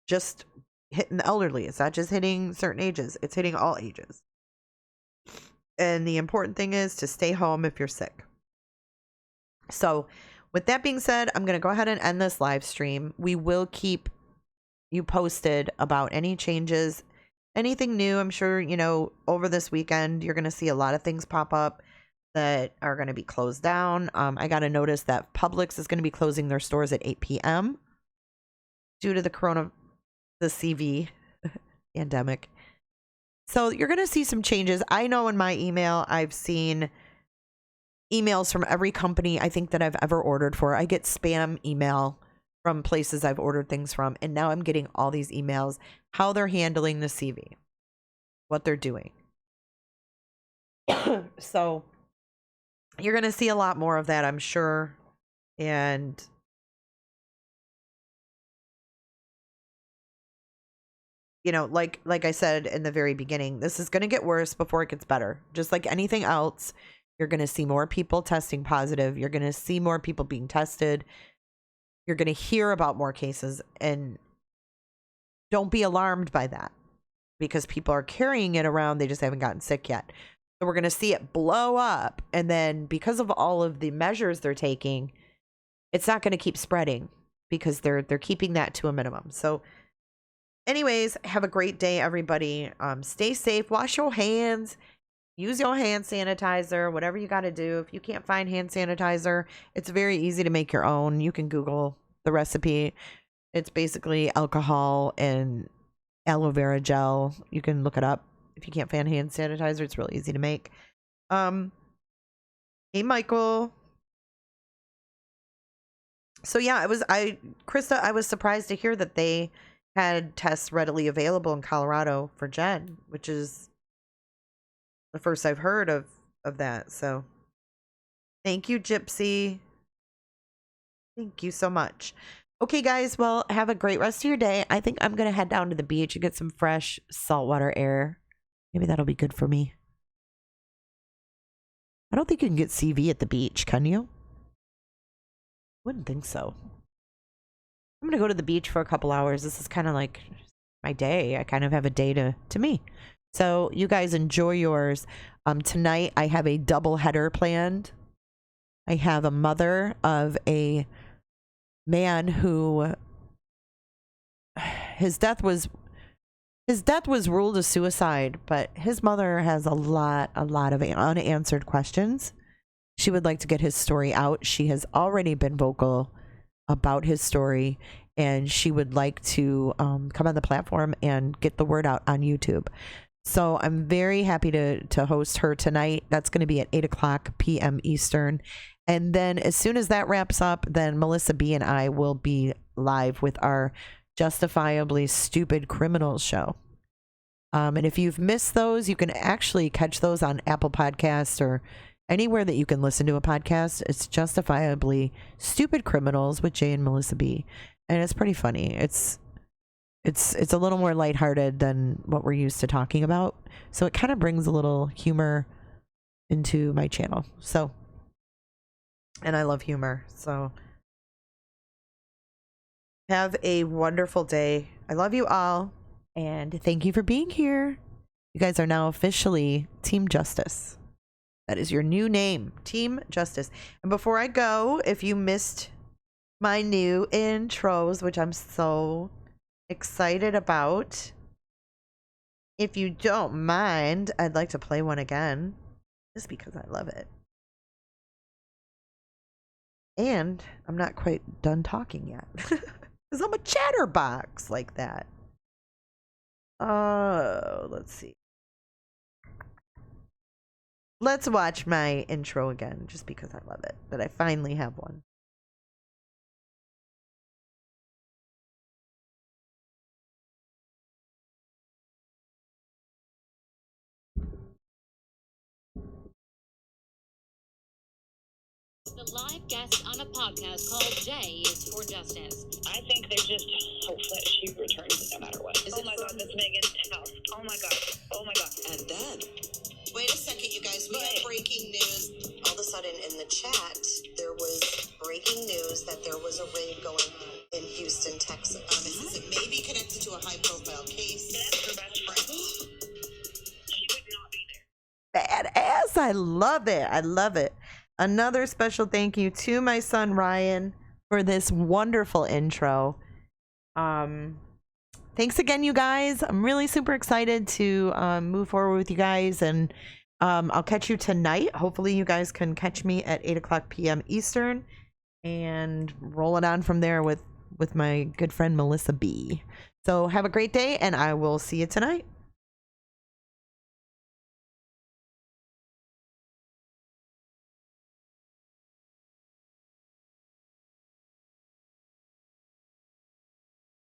just hitting the elderly. It's not just hitting certain ages. It's hitting all ages. And the important thing is to stay home if you're sick. So with that being said, I'm going to go ahead and end this live stream. We will keep you posted about any changes, anything new. I'm sure, over this weekend, you're going to see a lot of things pop up that are going to be closed down. I got a notice that Publix is going to be closing their stores at 8 p.m. due to the CV pandemic. So you're going to see some changes. I know in my email, I've seen emails from every company I think that I've ever ordered for. I get spam email from places I've ordered things from. And now I'm getting all these emails, how they're handling the CV, what they're doing. So you're going to see a lot more of that, I'm sure. And like I said in the very beginning, this is going to get worse before it gets better. Just like anything else, you're going to see more people testing positive. You're going to see more people being tested. You're going to hear about more cases, and don't be alarmed by that because people are carrying it around. They just haven't gotten sick yet. So we're going to see it blow up. And then because of all of the measures they're taking, it's not going to keep spreading because they're keeping that to a minimum. So anyways, have a great day, everybody. Stay safe. Wash your hands. Use your hand sanitizer, whatever you got to do. If you can't find hand sanitizer, it's very easy to make your own. You can Google the recipe. It's basically alcohol and aloe vera gel. You can look it up. If you can't find hand sanitizer, it's really easy to make. Hey, Michael. So yeah, Krista, I was surprised to hear that they had tests readily available in Colorado for Jen, which is the first I've heard of that. So thank you, Gypsy. Thank you so much. Okay, guys. Well, have a great rest of your day. I think I'm going to head down to the beach and get some fresh saltwater air. Maybe that'll be good for me. I don't think you can get CV at the beach, can you? Wouldn't think so. I'm going to go to the beach for a couple hours. This is kind of like my day. I kind of have a day to me. So you guys enjoy yours. Tonight I have a double header planned. I have a mother of a man who his death was ruled a suicide, but his mother has a lot of unanswered questions. She would like to get his story out. She has already been vocal about his story, and she would like to come on the platform and get the word out on YouTube. So I'm very happy to host her tonight. That's going to be at 8:00 p.m. Eastern. And then as soon as that wraps up, then Melissa B and I will be live with our Justifiably Stupid Criminals show. And if you've missed those, you can actually catch those on Apple Podcasts or anywhere that you can listen to a podcast. It's Justifiably Stupid Criminals with Jay and Melissa B. And it's pretty funny. It's a little more lighthearted than what we're used to talking about. So it kind of brings a little humor into my channel. So, and I love humor. So have a wonderful day. I love you all. And thank you for being here. You guys are now officially Team Justice. That is your new name, Team Justice. And before I go, if you missed my new intros, which I'm so excited about, if you don't mind, I'd like to play one again, just because I love it. And I'm not quite done talking yet, because I'm a chatterbox like that. Oh, let's see. Let's watch my intro again, just because I love it, that I finally have one. The live guest on a podcast called J is for Justice. I think they just hope that she returns no matter what. Oh my God, that's Megan's house. Oh my God. Oh my God. And then, wait a second, you guys. We have breaking news. All of a sudden, in the chat, there was breaking news that there was a raid going on in Houston, Texas. It may be connected to a high-profile case. That's her best friend. She would not be there. Badass. I love it. I love it. Another special thank you to my son Ryan for this wonderful intro. Thanks again, you guys. I'm really super excited to move forward with you guys, and I'll catch you tonight. Hopefully you guys can catch me at 8:00 p.m. Eastern, and roll it on from there with my good friend Melissa B. So have a great day, and I will see you tonight.